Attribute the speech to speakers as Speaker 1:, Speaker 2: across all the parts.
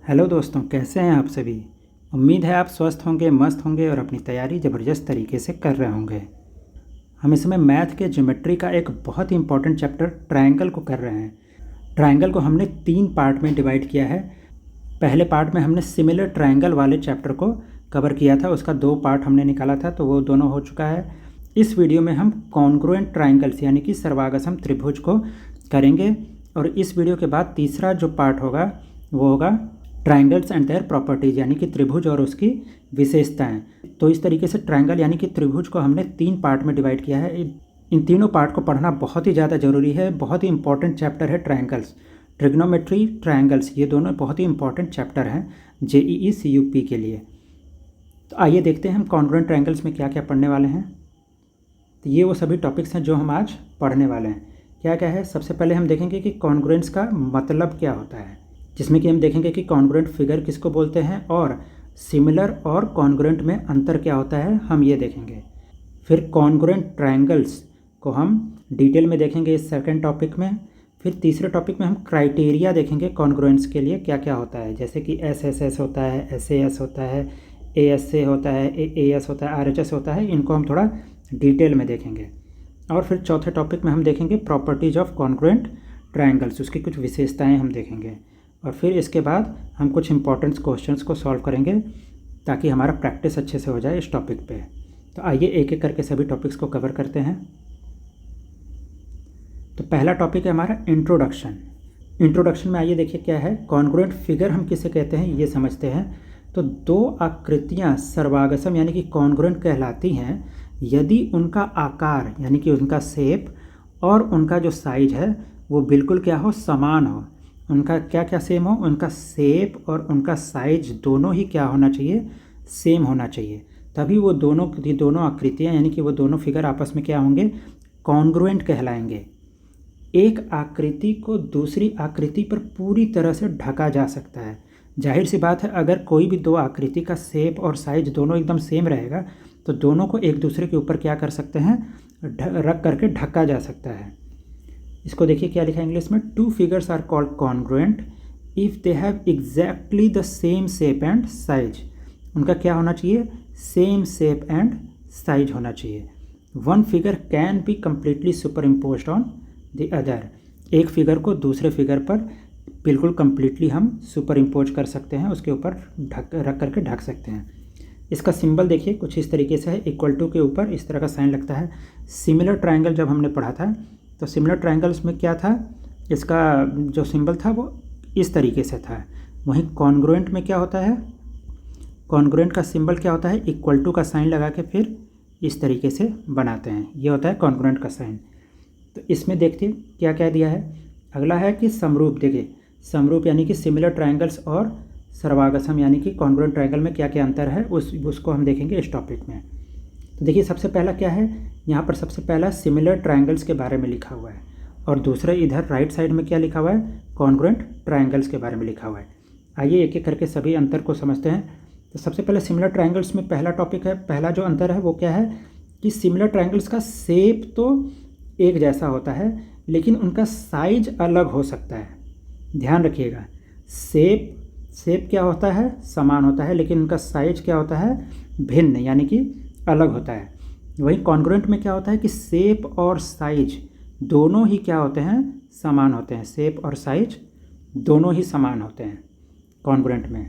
Speaker 1: Hello दोस्तों, कैसे हैं आप सभी। उम्मीद है आप स्वस्थ होंगे, मस्त होंगे और अपनी तैयारी ज़बरदस्त तरीके से कर रहे होंगे। हम इसमें मैथ के ज्योमेट्री का एक बहुत ही इंपॉर्टेंट चैप्टर ट्रायंगल को कर रहे हैं। ट्रायंगल को हमने 3 पार्ट में डिवाइड किया है। पहले पार्ट में हमने सिमिलर ट्रायंगल वाले चैप्टर को कवर किया था, उसका 2 पार्ट हमने निकाला था, तो वो दोनों हो चुका है। इस वीडियो में हम कॉन्ग्रुएंट ट्रायंगल्स यानी कि सर्वागसम त्रिभुज को करेंगे और इस वीडियो के बाद तीसरा जो पार्ट होगा वो होगा ट्रायंगल्स एंड देयर प्रॉपर्टीज़ यानी कि त्रिभुज और उसकी विशेषताएं। तो इस तरीके से ट्रायंगल यानी कि त्रिभुज को हमने 3 पार्ट में डिवाइड किया है। इन तीनों पार्ट को पढ़ना बहुत ही ज़्यादा ज़रूरी है। बहुत ही इंपॉर्टेंट चैप्टर है ट्रायंगल्स, ट्रिग्नोमेट्री, ट्रायंगल्स, ये दोनों बहुत ही इंपॉर्टेंट चैप्टर हैं जेईई सीयूपी के लिए। तो आइए देखते हैं हम कॉन्ग्रुएंट ट्रायंगल्स में क्या क्या पढ़ने वाले हैं। तो ये वो सभी टॉपिक्स हैं जो हम आज पढ़ने वाले हैं। क्या क्या है, सबसे पहले हम देखेंगे कि कॉन्ग्रुएंस का मतलब क्या होता है, जिसमें कि हम देखेंगे कि कॉन्ग्रुएंट फिगर किसको बोलते हैं और सिमिलर और कॉन्ग्रुएंट में अंतर क्या होता है, हम ये देखेंगे। फिर कॉन्ग्रुएंट ट्रायंगल्स को हम डिटेल में देखेंगे इस सेकंड टॉपिक में। फिर तीसरे टॉपिक में हम क्राइटेरिया देखेंगे कॉन्ग्रुएंस के लिए क्या क्या होता है, जैसे कि SSS होता है, SAS होता है, ASA होता है, AS होता है, RHS होता है। इनको हम थोड़ा डिटेल में देखेंगे। और फिर चौथे टॉपिक में हम देखेंगे प्रॉपर्टीज़ ऑफ कॉन्ग्रुएंट ट्रायंगल्स, उसकी कुछ विशेषताएं हम देखेंगे। और फिर इसके बाद हम कुछ इंपॉर्टेंट क्वेश्चंस को सॉल्व करेंगे ताकि हमारा प्रैक्टिस अच्छे से हो जाए इस टॉपिक पे। तो आइए एक एक करके सभी टॉपिक्स को कवर करते हैं। तो पहला टॉपिक है हमारा इंट्रोडक्शन। इंट्रोडक्शन में आइए देखिए क्या है। कॉन्ग्रुएंट फिगर हम किसे कहते हैं ये समझते हैं। तो 2 आकृतियाँ सर्वागसम यानी कि कॉन्ग्रुएंट कहलाती हैं यदि उनका आकार यानी कि उनका शेप और उनका जो साइज है वो बिल्कुल क्या हो, समान हो। उनका क्या क्या सेम हो, उनका शेप और उनका साइज दोनों ही क्या होना चाहिए, सेम होना चाहिए। तभी वो दोनों आकृतियाँ यानी कि वो दोनों फिगर आपस में क्या होंगे, कॉन्ग्रुएंट कहलाएंगे। एक आकृति को दूसरी आकृति पर पूरी तरह से ढका जा सकता है। जाहिर सी बात है, अगर कोई भी 2 आकृति का शेप और साइज दोनों एकदम सेम रहेगा तो दोनों को एक दूसरे के ऊपर क्या कर सकते हैं, रख करके ढका जा सकता है। इसको देखिए क्या लिखा है इंग्लिश में। 2 figures are called congruent if they have exactly the same shape and size. उनका क्या होना चाहिए, सेम शेप एंड साइज होना चाहिए। 1 figure can be completely super imposed on the other. एक फिगर को दूसरे फिगर पर बिल्कुल कम्प्लीटली हम सुपर इम्पोज कर सकते हैं, उसके ऊपर रख करके ढक सकते हैं। इसका सिंबल देखिए कुछ इस तरीके से है, इक्वल टू के ऊपर इस तरह का साइन लगता है। सिमिलर ट्रायंगल जब हमने पढ़ा था तो सिमिलर ट्रायंगल्स में क्या था, इसका जो सिंबल था वो इस तरीके से था। वहीं कॉन्ग्रुएंट में क्या होता है, कॉन्ग्रुएंट का सिंबल क्या होता है, इक्वल टू का साइन लगा के फिर इस तरीके से बनाते हैं। ये होता है कॉन्ग्रुएंट का साइन। तो इसमें देखते क्या क्या दिया है। अगला है कि समरूप। देखिए समरूप यानी कि सिमिलर ट्रायंगल्स और सर्वागसम यानी कि कॉन्ग्रुएंट ट्रायंगल में क्या क्या अंतर है उसको हम देखेंगे इस टॉपिक में। तो देखिए सबसे पहला क्या है, यहाँ पर सबसे पहला सिमिलर ट्रायंगल्स के बारे में लिखा हुआ है और दूसरे इधर राइट साइड में क्या लिखा हुआ है, कॉन्ग्रुएंट ट्रायंगल्स के बारे में लिखा हुआ है। आइए एक एक करके सभी अंतर को समझते हैं। तो सबसे पहले सिमिलर ट्रायंगल्स में पहला टॉपिक है, पहला जो अंतर है वो क्या है कि सिमिलर ट्रायंगल्स का शेप तो एक जैसा होता है लेकिन उनका साइज अलग हो सकता है। ध्यान रखिएगा, शेप क्या होता है, समान होता है, लेकिन उनका साइज क्या होता है, भिन्न यानी कि अलग होता है। वहीं कॉन्ग्रुएंट में क्या होता है कि शेप और साइज दोनों ही क्या होते हैं, समान होते हैं। शेप और साइज दोनों ही समान होते हैं कॉन्ग्रुएंट में।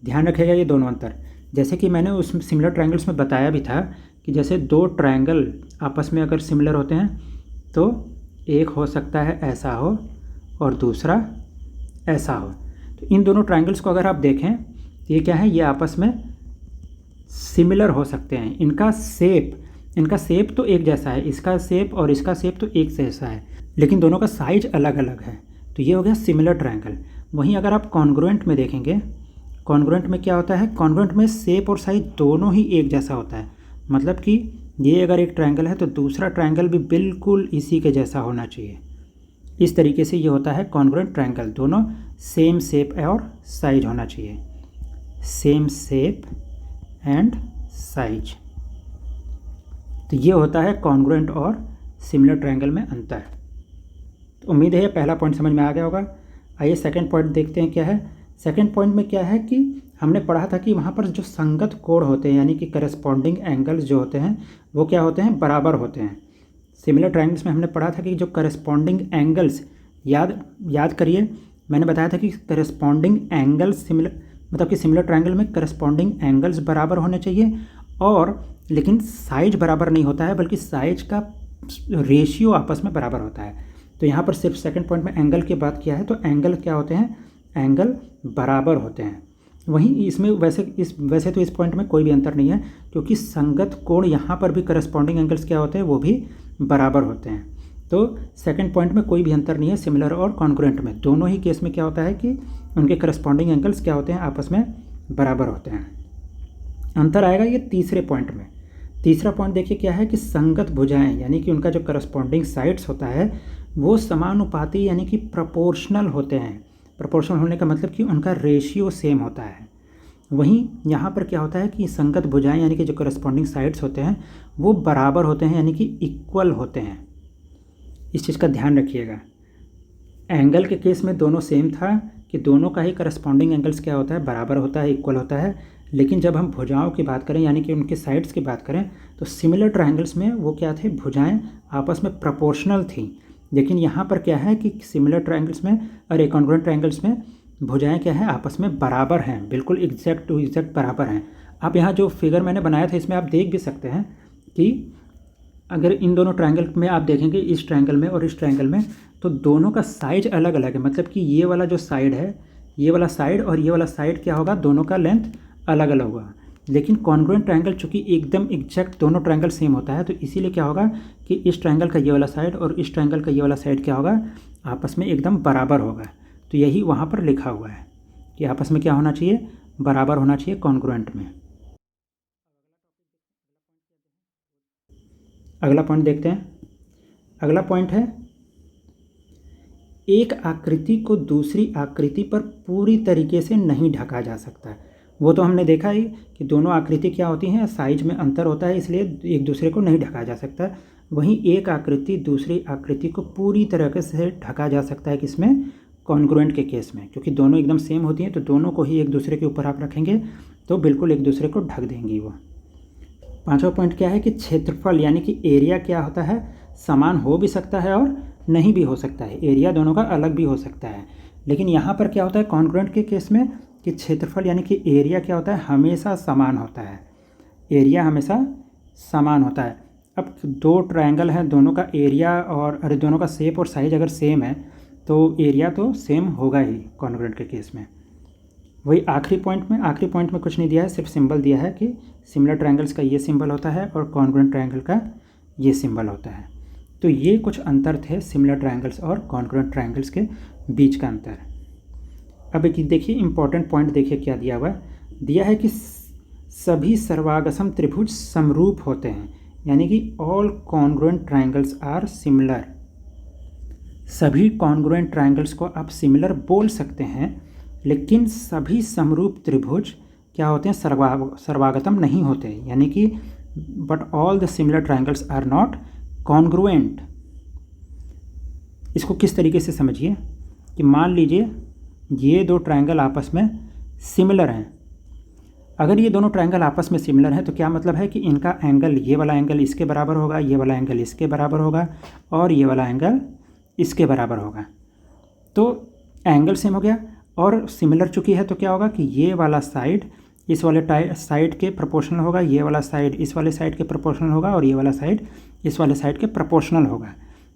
Speaker 1: ध्यान रखिएगा ये दोनों अंतर। जैसे कि मैंने उस सिमिलर ट्रायंगल्स में बताया भी था कि जैसे 2 ट्रायंगल आपस में अगर सिमिलर होते हैं तो एक हो सकता है ऐसा हो और दूसरा ऐसा हो। तो इन दोनों ट्रायंगल्स को अगर आप देखें तो ये क्या है, ये आपस में सिमिलर हो सकते हैं। इनका शेप तो एक जैसा है, इसका शेप और इसका शेप तो एक जैसा है, लेकिन दोनों का साइज अलग अलग है। तो ये हो गया सिमिलर ट्रायंगल। वहीं अगर आप कॉन्ग्रुएंट में देखेंगे, कॉन्ग्रुएंट में क्या होता है, कॉन्ग्रुएंट में शेप और साइज दोनों ही एक जैसा होता है। मतलब कि ये अगर एक ट्रायंगल है तो दूसरा ट्रायंगल भी बिल्कुल इसी के जैसा होना चाहिए। इस तरीके से ये होता है कॉन्ग्रुएंट ट्रायंगल। दोनों सेम शेप और साइज होना चाहिए, सेम शेप एंड साइज। तो ये होता है कॉन्ग्रुएंट और सिमिलर ट्रायंगल में अंतर। तो उम्मीद है ये पहला पॉइंट समझ में आ गया होगा। आइए सेकंड पॉइंट देखते हैं क्या है। सेकंड पॉइंट में क्या है कि हमने पढ़ा था कि वहाँ पर जो संगत कोण होते हैं यानी कि करस्पॉन्डिंग एंगल्स जो होते हैं वो क्या होते हैं, बराबर होते हैं। सिमिलर ट्रायंगल्स में हमने पढ़ा था कि जो करस्पॉन्डिंग एंगल्स, याद करिए, मैंने बताया था कि करस्पॉन्डिंग एंगल्स सिमिलर मतलब कि सिमिलर ट्रायंगल में करस्पॉन्डिंग एंगल्स बराबर होने चाहिए, और लेकिन साइज बराबर नहीं होता है बल्कि साइज का रेशियो आपस में बराबर होता है। तो यहाँ पर सिर्फ सेकंड पॉइंट में एंगल की बात किया है, तो एंगल क्या होते हैं, एंगल बराबर होते हैं। वहीं इसमें वैसे तो इस पॉइंट में कोई भी अंतर नहीं है, क्योंकि संगत कोण यहाँ पर भी करस्पॉन्डिंग एंगल्स क्या होते हैं, वो भी बराबर होते हैं। तो सेकंड पॉइंट में कोई भी अंतर नहीं है सिमिलर और कॉन्ग्रुएंट में। दोनों ही केस में क्या होता है कि उनके करस्पॉन्डिंग एंगल्स क्या होते हैं, आपस में बराबर होते हैं। अंतर आएगा ये तीसरे पॉइंट में। तीसरा पॉइंट देखिए क्या है कि संगत भुजाएं यानी कि उनका जो करस्पॉन्डिंग साइड्स होता है वो समानुपाती यानी कि प्रोपोर्शनल होते हैं। प्रोपोर्शनल होने का मतलब कि उनका रेशियो सेम होता है। वहीं यहाँ पर क्या होता है कि संगत भुजाएं यानी कि जो करस्पॉन्डिंग साइड्स होते हैं वो बराबर होते हैं यानी कि इक्वल होते हैं। इस चीज़ का ध्यान रखिएगा। एंगल के केस में दोनों सेम था कि दोनों का ही करस्पॉन्डिंग एंगल्स क्या होता है, बराबर होता है, इक्वल होता है। लेकिन जब हम भुजाओं की बात करें यानी कि उनके साइड्स की बात करें तो सिमिलर ट्रायंगल्स में वो क्या थे, भुजाएं आपस में प्रोपोर्शनल थी। लेकिन यहाँ पर क्या है कि सिमिलर ट्रायंगल्स में और कॉन्ग्रुएंट ट्रायंगल्स में भुजाएं क्या है, आपस में बराबर हैं, बिल्कुल एग्जैक्ट टू एग्जैक्ट बराबर हैं। आप यहाँ जो फिगर मैंने बनाया था इसमें आप देख भी सकते हैं कि अगर इन दोनों ट्रायंगल में आप देखेंगे, इस ट्रायंगल में और इस ट्रायंगल में, तो दोनों का साइज अलग अलग है। मतलब कि ये वाला जो साइड है, ये वाला साइड और ये वाला साइड क्या होगा, दोनों का लेंथ अलग अलग होगा। लेकिन कॉन्ग्रुएंट ट्रायंगल चूँकि एकदम एग्जैक्ट दोनों ट्रायंगल सेम होता है, तो इसीलिए क्या होगा कि इस ट्रायंगल का ये वाला साइड और इस ट्रायंगल का ये वाला साइड क्या होगा, आपस में एकदम बराबर होगा। तो यही वहाँ पर लिखा हुआ है कि आपस में क्या होना चाहिए, बराबर होना चाहिए कॉन्ग्रुएंट में। अगला पॉइंट देखते हैं। अगला पॉइंट है, एक आकृति को दूसरी आकृति पर पूरी तरीके से नहीं ढका जा सकता। वो तो हमने देखा ही कि दोनों आकृति क्या होती हैं, साइज में अंतर होता है, इसलिए एक दूसरे को नहीं ढका जा सकता। वहीं एक आकृति दूसरी आकृति को पूरी तरीके से ढका जा सकता है, किसमें, कॉन्ग्रुएंट के केस में। क्योंकि दोनों एकदम सेम होती हैं तो दोनों को ही एक दूसरे के ऊपर आप रखेंगे तो बिल्कुल एक दूसरे को ढक देंगी वो। पांचवा पॉइंट क्या है कि क्षेत्रफल यानी कि एरिया क्या होता है, समान हो भी सकता है और नहीं भी हो सकता है। एरिया दोनों का अलग भी हो सकता है। लेकिन यहाँ पर क्या होता है कॉन्ग्रुएंट के केस में कि क्षेत्रफल यानी कि एरिया क्या होता है, हमेशा समान होता है। एरिया हमेशा समान होता है। अब दो ट्रायंगल हैं, दोनों का एरिया और दोनों का शेप और साइज अगर सेम है तो एरिया तो सेम होगा ही कॉन्ग्रुएंट के केस में। वही आखिरी पॉइंट में कुछ नहीं दिया है, सिर्फ सिंबल दिया है कि सिमिलर ट्रायंगल्स का ये सिंबल होता है और कॉन्ग्रुएंट ट्रायंगल का ये सिंबल होता है। तो ये कुछ अंतर थे सिमिलर ट्रायंगल्स और कॉन्ग्रुएंट ट्रायंगल्स के बीच का अंतर। अब एक देखिए इंपॉर्टेंट पॉइंट, देखिए क्या दिया हुआ है, दिया है कि सभी सर्वागसम त्रिभुज समरूप होते हैं, यानी कि all congruent triangles are similar. सभी कॉन्ग्रुएंट ट्रायंगल्स को आप सिमिलर बोल सकते हैं, लेकिन सभी समरूप त्रिभुज क्या होते हैं, सर्वागतम नहीं होते, यानी कि but all the similar triangles are not congruent. इसको किस तरीके से समझिए कि मान लीजिए ये दो ट्रायंगल आपस में सिमिलर हैं। अगर ये दोनों ट्रायंगल आपस में सिमिलर हैं तो क्या मतलब है कि इनका एंगल, ये वाला एंगल इसके बराबर होगा, ये वाला एंगल इसके बराबर होगा और ये वाला एंगल इसके बराबर होगा। तो एंगल सेम हो गया और सिमिलर चुकी है तो क्या होगा कि ये वाला साइड इस वाले साइड के प्रोपोर्शनल होगा, ये वाला साइड इस वाले साइड के प्रोपोर्शनल होगा और ये वाला साइड इस वाले साइड के प्रोपोर्शनल होगा।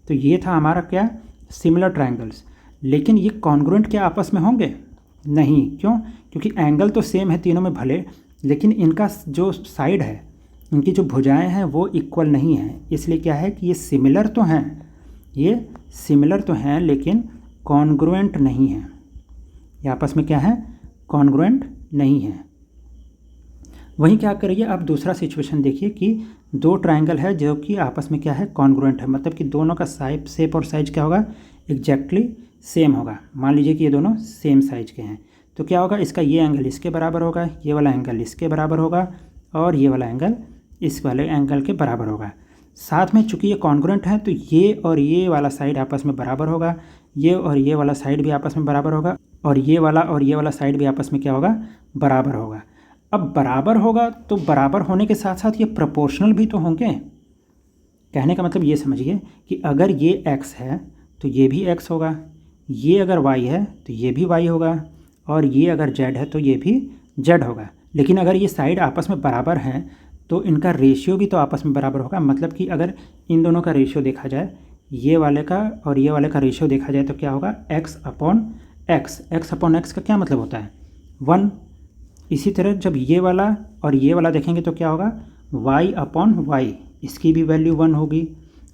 Speaker 1: तो ये था हमारा क्या, सिमिलर ट्रायंगल्स। लेकिन ये कॉन्ग्रुएंट क्या आपस में होंगे? नहीं। क्यों? क्योंकि एंगल तो सेम है तीनों में भले, लेकिन इनका जो साइड है, इनकी जो भुजाएं हैं वो इक्वल नहीं है। इसलिए क्या है कि ये सिमिलर तो हैं, लेकिन कॉन्ग्रुएंट नहीं हैं। ये आपस में क्या है, कॉन्ग्रुएंट नहीं है। वहीं क्या करिए, आप दूसरा सिचुएशन देखिए कि दो ट्रायंगल है जो कि आपस में क्या है, कॉन्ग्रुएंट है। मतलब कि दोनों का शेप और साइज क्या होगा, एग्जैक्टली सेम होगा। मान लीजिए कि ये दोनों सेम साइज के हैं तो क्या होगा, इसका ये एंगल इसके बराबर होगा, ये वाला एंगल इसके बराबर होगा और ये वाला एंगल इस वाले एंगल के बराबर होगा। साथ में चूंकि ये कॉन्ग्रुएंट है तो ये और ये वाला साइड आपस में बराबर होगा, ये और ये वाला साइड भी आपस में बराबर होगा और ये वाला साइड भी आपस में क्या होगा, बराबर होगा। अब बराबर होगा तो बराबर होने के साथ साथ ये प्रोपोर्शनल भी तो होंगे। कहने का मतलब ये समझिए कि अगर ये x है तो ये भी x होगा, ये अगर y है तो ये भी y होगा, और ये अगर z है तो ये भी z होगा। लेकिन अगर ये साइड आपस में बराबर हैं तो इनका रेशियो भी तो आपस में बराबर होगा। मतलब कि अगर इन दोनों का रेशियो देखा जाए, ये वाले का और ये वाले का रेशियो देखा जाए तो क्या होगा, x अपॉन x का क्या मतलब होता है, 1। इसी तरह जब ये वाला और ये वाला देखेंगे तो क्या होगा, y अपॉन y, इसकी भी वैल्यू 1 होगी।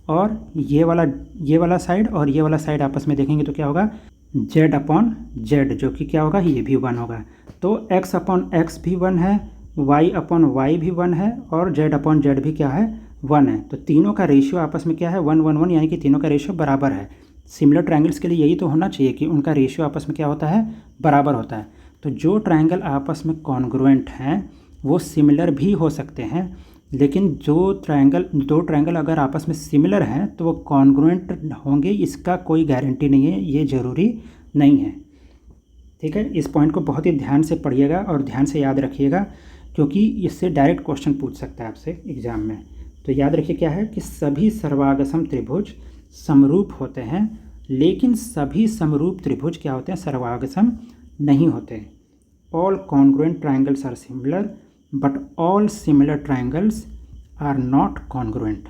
Speaker 1: और ये वाला साइड और ये वाला साइड आपस में देखेंगे तो क्या होगा, z अपॉन z, जो कि क्या होगा, ये भी 1 होगा। तो x अपॉन x भी 1 है, y अपॉन y भी 1 है, और z अपॉन z भी क्या है, 1 है। तो तीनों का रेशियो आपस में क्या है, 1 1 1, यानी कि तीनों का रेशियो बराबर है। सिमिलर ट्रायंगल्स के लिए यही तो होना चाहिए कि उनका रेशियो आपस में क्या होता है, बराबर होता है। तो जो ट्रायंगल आपस में कॉन्ग्रुएंट हैं वो सिमिलर भी हो सकते हैं, लेकिन दो ट्रायंगल अगर आपस में सिमिलर हैं तो वो कॉन्ग्रुएंट होंगे, इसका कोई गारंटी नहीं है, ये ज़रूरी नहीं है। ठीक है, इस पॉइंट को बहुत ही ध्यान से पढ़िएगा और ध्यान से याद रखिएगा, क्योंकि इससे डायरेक्ट क्वेश्चन पूछ सकता है आपसे एग्जाम में। तो याद रखिए क्या है कि सभी सर्वागसम त्रिभुज समरूप होते हैं, लेकिन सभी समरूप त्रिभुज क्या होते हैं, सर्वागसम नहीं होते। All congruent triangles are similar but all similar triangles are not congruent.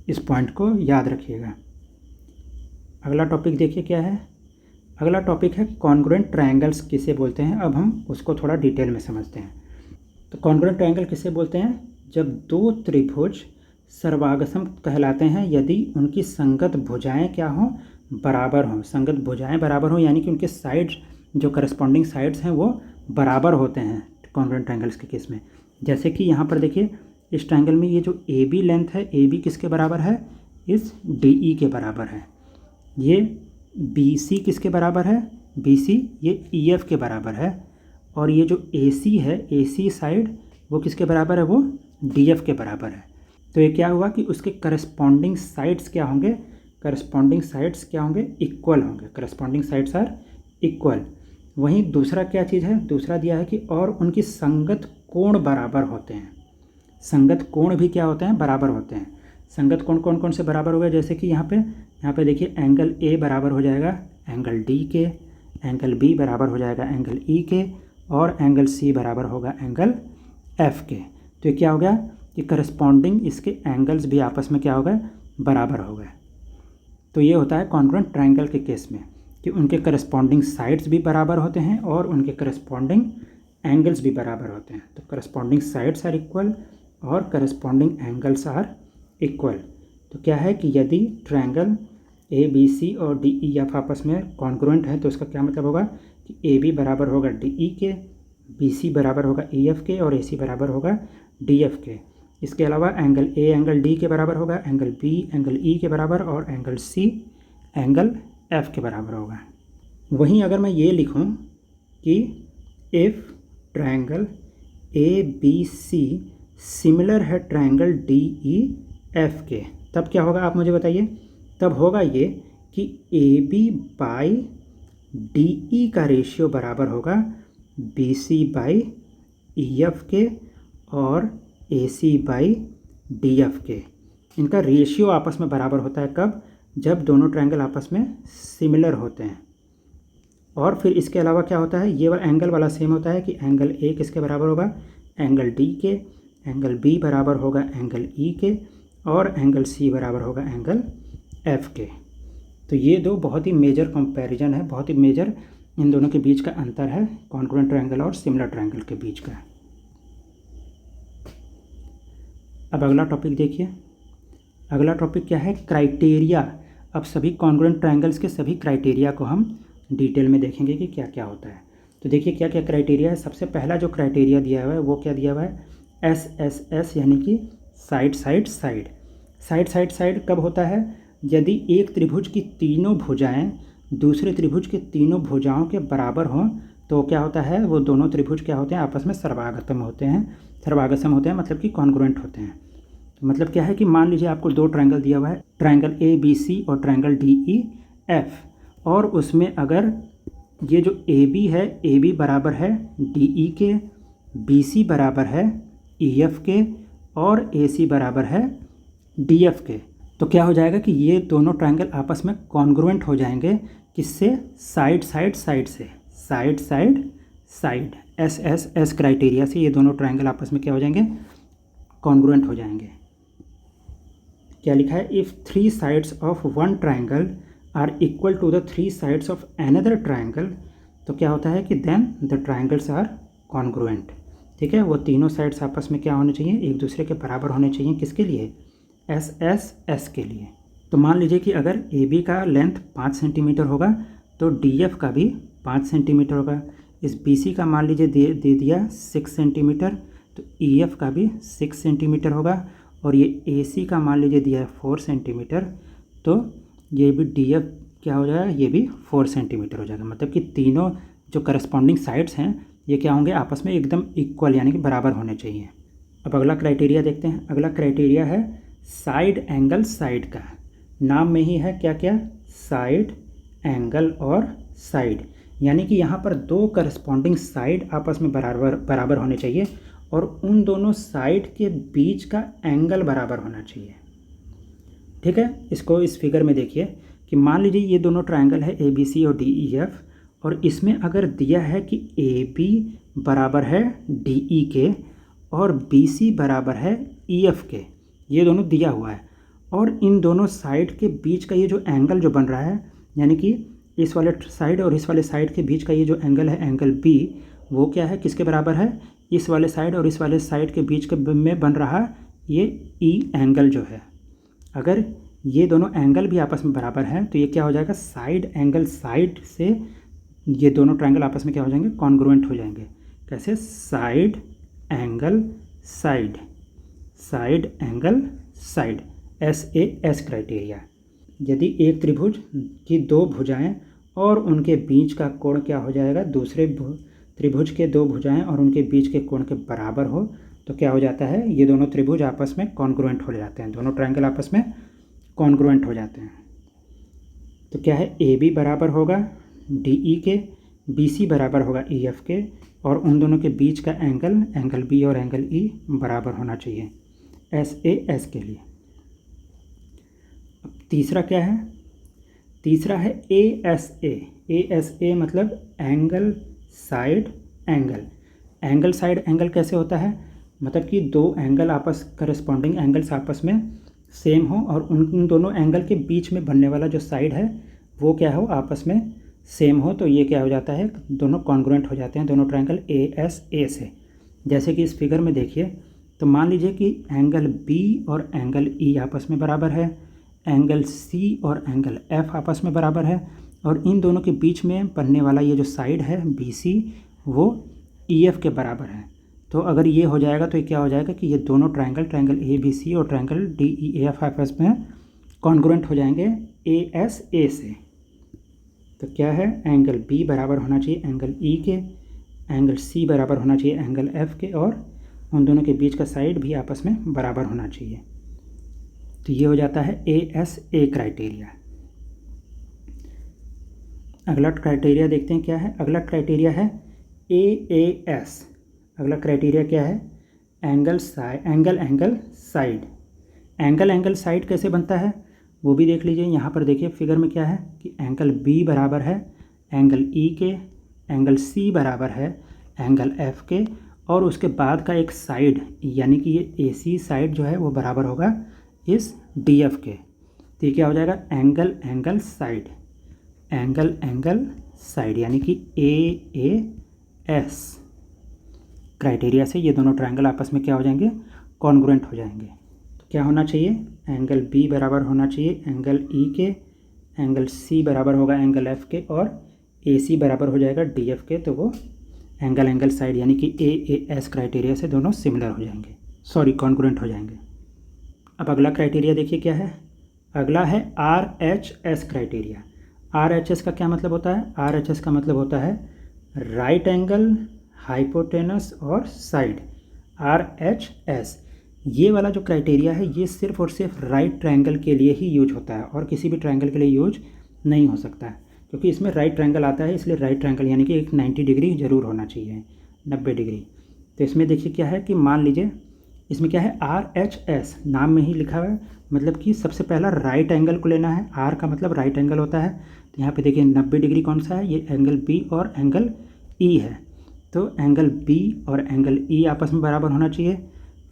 Speaker 1: इस पॉइंट को याद रखिएगा। अगला टॉपिक देखिए क्या है। अगला टॉपिक है कॉन्ग्रुएंट ट्रायंगल्स किसे बोलते हैं। अब हम उसको थोड़ा डिटेल में समझते हैं। तो कॉन्ग्रुएंट ट्रायंगल किसे बोलते हैं, जब दो त्रिभुज सर्वागसम कहलाते हैं यदि उनकी संगत भुजाएं क्या हों, बराबर हों। संगत भुजाएं बराबर हों यानी कि उनके साइड्स, जो करस्पॉन्डिंग साइड्स हैं वो बराबर होते हैं कॉन्ग्रुएंट ट्रायंगल्स के केस में। जैसे कि यहाँ पर देखिए इस ट्रायंगल में ये जो ए बी लेंथ है, ए बी किसके बराबर है, इस डी ई के बराबर है। ये बी सी किसके बराबर है, बी सी ये ई एफ के बराबर है। और ये जो ए सी है, ए सी साइड वो किसके बराबर है, वो डी एफ के बराबर है। तो ये क्या हुआ कि उसके करस्पॉन्डिंग साइड्स क्या होंगे, करस्पॉन्डिंग साइड्स क्या होंगे, इक्वल होंगे। Corresponding sides are equal. वहीं दूसरा क्या चीज़ है, दूसरा दिया है कि और उनकी संगत कोण बराबर होते हैं। संगत कोण भी क्या होते हैं, बराबर होते हैं। संगत कोण कौन कौन से बराबर हो गए, जैसे कि यहाँ पे देखिए एंगल ए बराबर हो जाएगा एंगल डी के, एंगल बी बराबर हो जाएगा एंगल ई के, और एंगल सी बराबर होगा एंगल एफ के। तो ये क्या हो गया कि करस्पॉन्डिंग इसके एंगल्स भी आपस में क्या हो गए, बराबर हो गए। तो ये होता है कॉन्ग्रुएंट ट्रायंगल के केस में कि उनके करस्पॉन्डिंग साइड्स भी बराबर होते हैं और उनके करस्पॉन्डिंग एंगल्स भी बराबर होते हैं। तो करस्पॉन्डिंग साइड्स आर इक्वल और करस्पॉन्डिंग एंगल्स आर इक्वल। तो क्या है कि यदि ट्रायंगल ए बी सी और डी ई एफ आपस में कॉन्ग्रुएंट है तो इसका क्या मतलब होगा कि ए बी बराबर होगा डी ई के, बी सी बराबर होगा ई एफ के, और ए सी बराबर होगा डी एफ के। इसके अलावा एंगल ए एंगल डी के बराबर होगा, एंगल बी एंगल ई के बराबर, और एंगल सी एंगल एफ के बराबर होगा। वहीं अगर मैं ये लिखूं कि if triangle A B C similar है ट्रायंगल डी ई एफ के, तब क्या होगा आप मुझे बताइए। तब होगा ये कि A B by D E का रेशियो बराबर होगा B C by E F के और A C by D F के। इनका रेशियो आपस में बराबर होता है कब, जब दोनों ट्रायंगल आपस में सिमिलर होते हैं। और फिर इसके अलावा क्या होता है, ये वाला एंगल वाला सेम होता है कि एंगल ए किसके बराबर होगा, एंगल डी के, एंगल बी बराबर होगा एंगल ई के, और एंगल सी बराबर होगा एंगल एफ के। तो ये दो बहुत ही मेजर कंपैरिजन है, बहुत ही मेजर इन दोनों के बीच का अंतर है कॉन्ग्रुएंट ट्रायंगल और सिमिलर ट्रायंगल के बीच का। अब अगला टॉपिक देखिए। अगला टॉपिक क्या है, क्राइटेरिया। अब सभी कॉन्ग्रुएंट ट्रायंगल्स के सभी क्राइटेरिया को हम डिटेल में देखेंगे कि क्या क्या होता है। तो देखिए क्या क्या क्राइटेरिया है। सबसे पहला जो क्राइटेरिया दिया हुआ है वो क्या दिया हुआ है, एस एस एस, यानी कि side side side. Side side side कब होता है, यदि एक त्रिभुज की तीनों भुजाएं दूसरे त्रिभुज के तीनों भुजाओं के बराबर हों तो क्या होता है, वो दोनों त्रिभुज क्या होते हैं, आपस में सर्वागसम होते हैं, मतलब कि कॉन्ग्रुएंट होते हैं। तो मतलब क्या है कि मान लीजिए आपको दो ट्रायंगल दिया हुआ है, ट्रायंगल ए बी सी और ट्रायंगल डी ई एफ, और उसमें अगर ये जो ए बी है, ए बी बराबर है डी ई के, बी सी बराबर है ई एफ के और ए सी बराबर है डी एफ के। तो क्या हो जाएगा कि ये दोनों ट्रायंगल आपस में कॉन्ग्रुएंट हो जाएंगे। किससे? साइड साइड साइड से, side side side, S S S criteria से ये दोनों ट्रायंगल आपस में क्या हो जाएंगे? कॉन्ग्रुएंट हो जाएंगे। क्या लिखा है? If 3 sides of one triangle are equal to the 3 sides of another triangle, तो क्या होता है कि then the triangles are congruent. ठीक है, वो तीनों साइड्स आपस में क्या होने चाहिए? एक दूसरे के बराबर होने चाहिए। किसके लिए? एस एस एस के लिए। तो मान लीजिए कि अगर ए बी का लेंथ 5 सेंटीमीटर होगा तो डी एफ का भी 5 सेंटीमीटर होगा। इस बी सी का मान लीजिए दे दिया 6 सेंटीमीटर, तो ई एफ का भी 6 सेंटीमीटर होगा। और ये ए सी का मान लीजिए दिया है 4 सेंटीमीटर, तो ये भी डी एफ क्या हो जाएगा? ये भी 4 सेंटीमीटर हो जाएगा। मतलब कि तीनों जो करस्पॉन्डिंग साइड्स हैं ये क्या होंगे? आपस में एकदम इक्वल यानी कि बराबर होने चाहिए। अब अगला क्राइटेरिया देखते हैं। अगला क्राइटेरिया है साइड एंगल साइड का। नाम में ही है क्या क्या? साइड एंगल और साइड, यानी कि यहाँ पर दो करस्पॉन्डिंग साइड आपस में बराबर होने चाहिए और उन दोनों साइड के बीच का एंगल बराबर होना चाहिए। ठीक है, इसको इस फिगर में देखिए कि मान लीजिए ये दोनों ट्रायंगल है ए बी सी और डी ई एफ, और इसमें अगर दिया है कि ए बी बराबर है डी ई के और बी सी बराबर है ई एफ के, ये दोनों दिया हुआ है, और इन दोनों साइड के बीच का ये जो एंगल जो बन रहा है, यानी कि इस वाले साइड और इस वाले साइड के बीच का ये जो एंगल है, एंगल बी, वो क्या है? किसके बराबर है? इस वाले साइड और इस वाले साइड के बीच के में बन रहा ये ई एंगल जो है। अगर ये दोनों एंगल भी आपस में बराबर हैं तो ये क्या हो जाएगा? साइड एंगल साइड से ये दोनों ट्रायंगल आपस में क्या हो जाएंगे? कॉन्ग्रुएंट हो जाएंगे। कैसे? Side angle side, side angle side, S A S criteria. यदि एक त्रिभुज की दो भुजाएं और उनके बीच का कोण क्या हो जाएगा? दूसरे त्रिभुज के दो भुजाएं और उनके बीच के कोण के बराबर हो तो क्या हो जाता है? ये दोनों त्रिभुज आपस में कॉन्ग्रुएंट हो जाते हैं, दोनों ट्रायंगल आपस में कॉन्ग्रुएंट हो जाते हैं। तो क्या है? ए बी बराबर होगा डी ई के, बी सी बराबर होगा ई एफ के, और उन दोनों के बीच का एंगल, एंगल बी और एंगल ई बराबर होना चाहिए, एस ए एस के लिए। अब तीसरा क्या है? तीसरा है A S A. A S A मतलब angle side angle. Angle side angle कैसे होता है? मतलब कि दो एंगल आपस करस्पॉन्डिंग एंगल्स आपस में सेम हो और उन दोनों एंगल के बीच में बनने वाला जो साइड है वो क्या हो? आपस में सेम हो, तो ये क्या हो जाता है? दोनों कॉन्ग्रुएंट हो जाते हैं, दोनों ट्रायंगल ए एस ए से। जैसे कि इस फिगर में देखिए, तो मान लीजिए कि एंगल बी और एंगल ई आपस में बराबर है, एंगल सी और एंगल एफ आपस में बराबर है, और इन दोनों के बीच में बनने वाला ये जो साइड है बी सी वो ई एफ के बराबर है। तो अगर ये हो जाएगा तो ये क्या हो जाएगा कि ये दोनों ट्रायंगल ए बी सी और ट्रायंगल डी ई एफ आपस में कॉन्ग्रुएंट हो जाएंगे ए एस ए से। तो क्या है? एंगल बी बराबर होना चाहिए एंगल ई के, एंगल सी बराबर होना चाहिए एंगल एफ के, और उन दोनों के बीच का साइड भी आपस में बराबर होना चाहिए। तो ये हो जाता है ए एस ए क्राइटेरिया। अगला क्राइटेरिया देखते हैं क्या है। अगला क्राइटेरिया है ए एस। अगला क्राइटेरिया क्या है? Angle angle side. Angle angle side कैसे बनता है वो भी देख लीजिए। यहाँ पर देखिए फिगर में क्या है कि एंगल बी बराबर है एंगल ई के, एंगल सी बराबर है एंगल एफ के, और उसके बाद का एक साइड यानी कि ये ए सी साइड जो है वो बराबर होगा इस डी एफ के। तो ये क्या हो जाएगा? Angle angle side, angle angle side, यानी कि ए एस क्राइटेरिया से ये दोनों ट्रायंगल आपस में क्या हो जाएंगे? कॉन्ग्रुएंट हो जाएंगे। तो क्या होना चाहिए? एंगल बी बराबर होना चाहिए एंगल ई के, एंगल सी बराबर होगा एंगल एफ के, और ए सी बराबर हो जाएगा डी एफ के। तो वो एंगल एंगल साइड यानी कि ए एस क्राइटेरिया से दोनों सिमिलर हो जाएंगे, सॉरी कॉन्ग्रुएंट हो जाएंगे। अब अगला क्राइटेरिया देखिए क्या है। अगला है R H S criteria. R H S का क्या मतलब होता है? आर एच एस का मतलब होता है राइट एंगल, हाइपोटेनस और साइड। आर एच एस ये वाला जो क्राइटेरिया है ये सिर्फ और सिर्फ राइट ट्रायंगल के लिए ही यूज होता है और किसी भी ट्रायंगल के लिए यूज नहीं हो सकता है। क्योंकि इसमें राइट ट्रायंगल आता है, इसलिए राइट ट्रायंगल यानी कि एक 90 डिग्री ज़रूर होना चाहिए, 90 डिग्री। तो इसमें देखिए क्या है कि मान लीजिए इसमें क्या है RHS नाम में ही लिखा हुआ है, मतलब कि सबसे पहला राइट एंगल को लेना है। R का मतलब राइट एंगल होता है। तो यहाँ पे देखिए 90 डिग्री कौन सा है, ये एंगल B और एंगल E है। तो एंगल B और एंगल E आपस में बराबर होना चाहिए।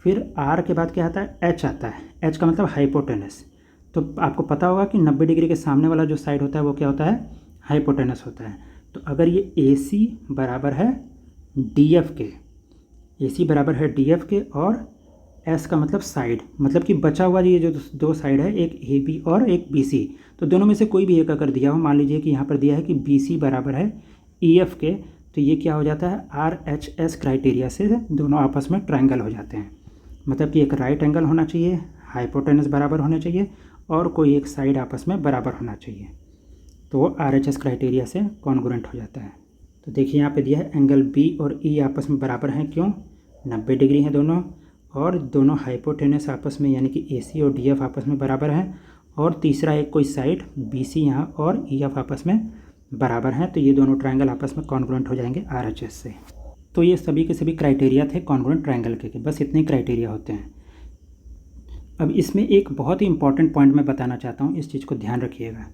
Speaker 1: फिर R के बाद क्या आता है, H आता है। H का मतलब हाइपोटेनस। तो आपको पता होगा कि 90 डिग्री के सामने वाला जो साइड होता है वो क्या होता है, हाइपोटेनस होता है। तो अगर ये AC बराबर है DF के, AC बराबर है DF के, और S का मतलब साइड, मतलब कि बचा हुआ ये जो दो साइड है, एक AB और एक BC, तो दोनों में से कोई भी एक अगर दिया हो, मान लीजिए कि यहाँ पर दिया है कि BC बराबर है EF के, तो ये क्या हो जाता है, RHS क्राइटेरिया से दोनों आपस में ट्रायंगल हो जाते हैं। मतलब कि एक राइट एंगल होना चाहिए, हाइपोटेनस बराबर होने चाहिए, और कोई एक साइड आपस में बराबर होना चाहिए, तो वो RHS क्राइटेरिया से कॉन्ग्रुएंट हो जाता है। तो देखिए यहाँ पे दिया है एंगल B और E आपस में बराबर हैं, क्यों, 90 डिग्री हैं दोनों, और दोनों हाइपोटेनस आपस में यानी कि AC और DF आपस में बराबर हैं, और तीसरा एक कोई साइड BC यहाँ और EF आपस में बराबर हैं। तो ये दोनों ट्रायंगल आपस में कॉन्ग्रुएंट हो जाएंगे RHS से। तो ये सभी के सभी क्राइटेरिया थे कॉन्ग्रुएंट ट्रायंगल के, बस इतने क्राइटेरिया होते हैं। अब इसमें एक बहुत ही इंपॉर्टेंट पॉइंट मैं बताना चाहता हूँ, इस चीज़ को ध्यान रखिएगा।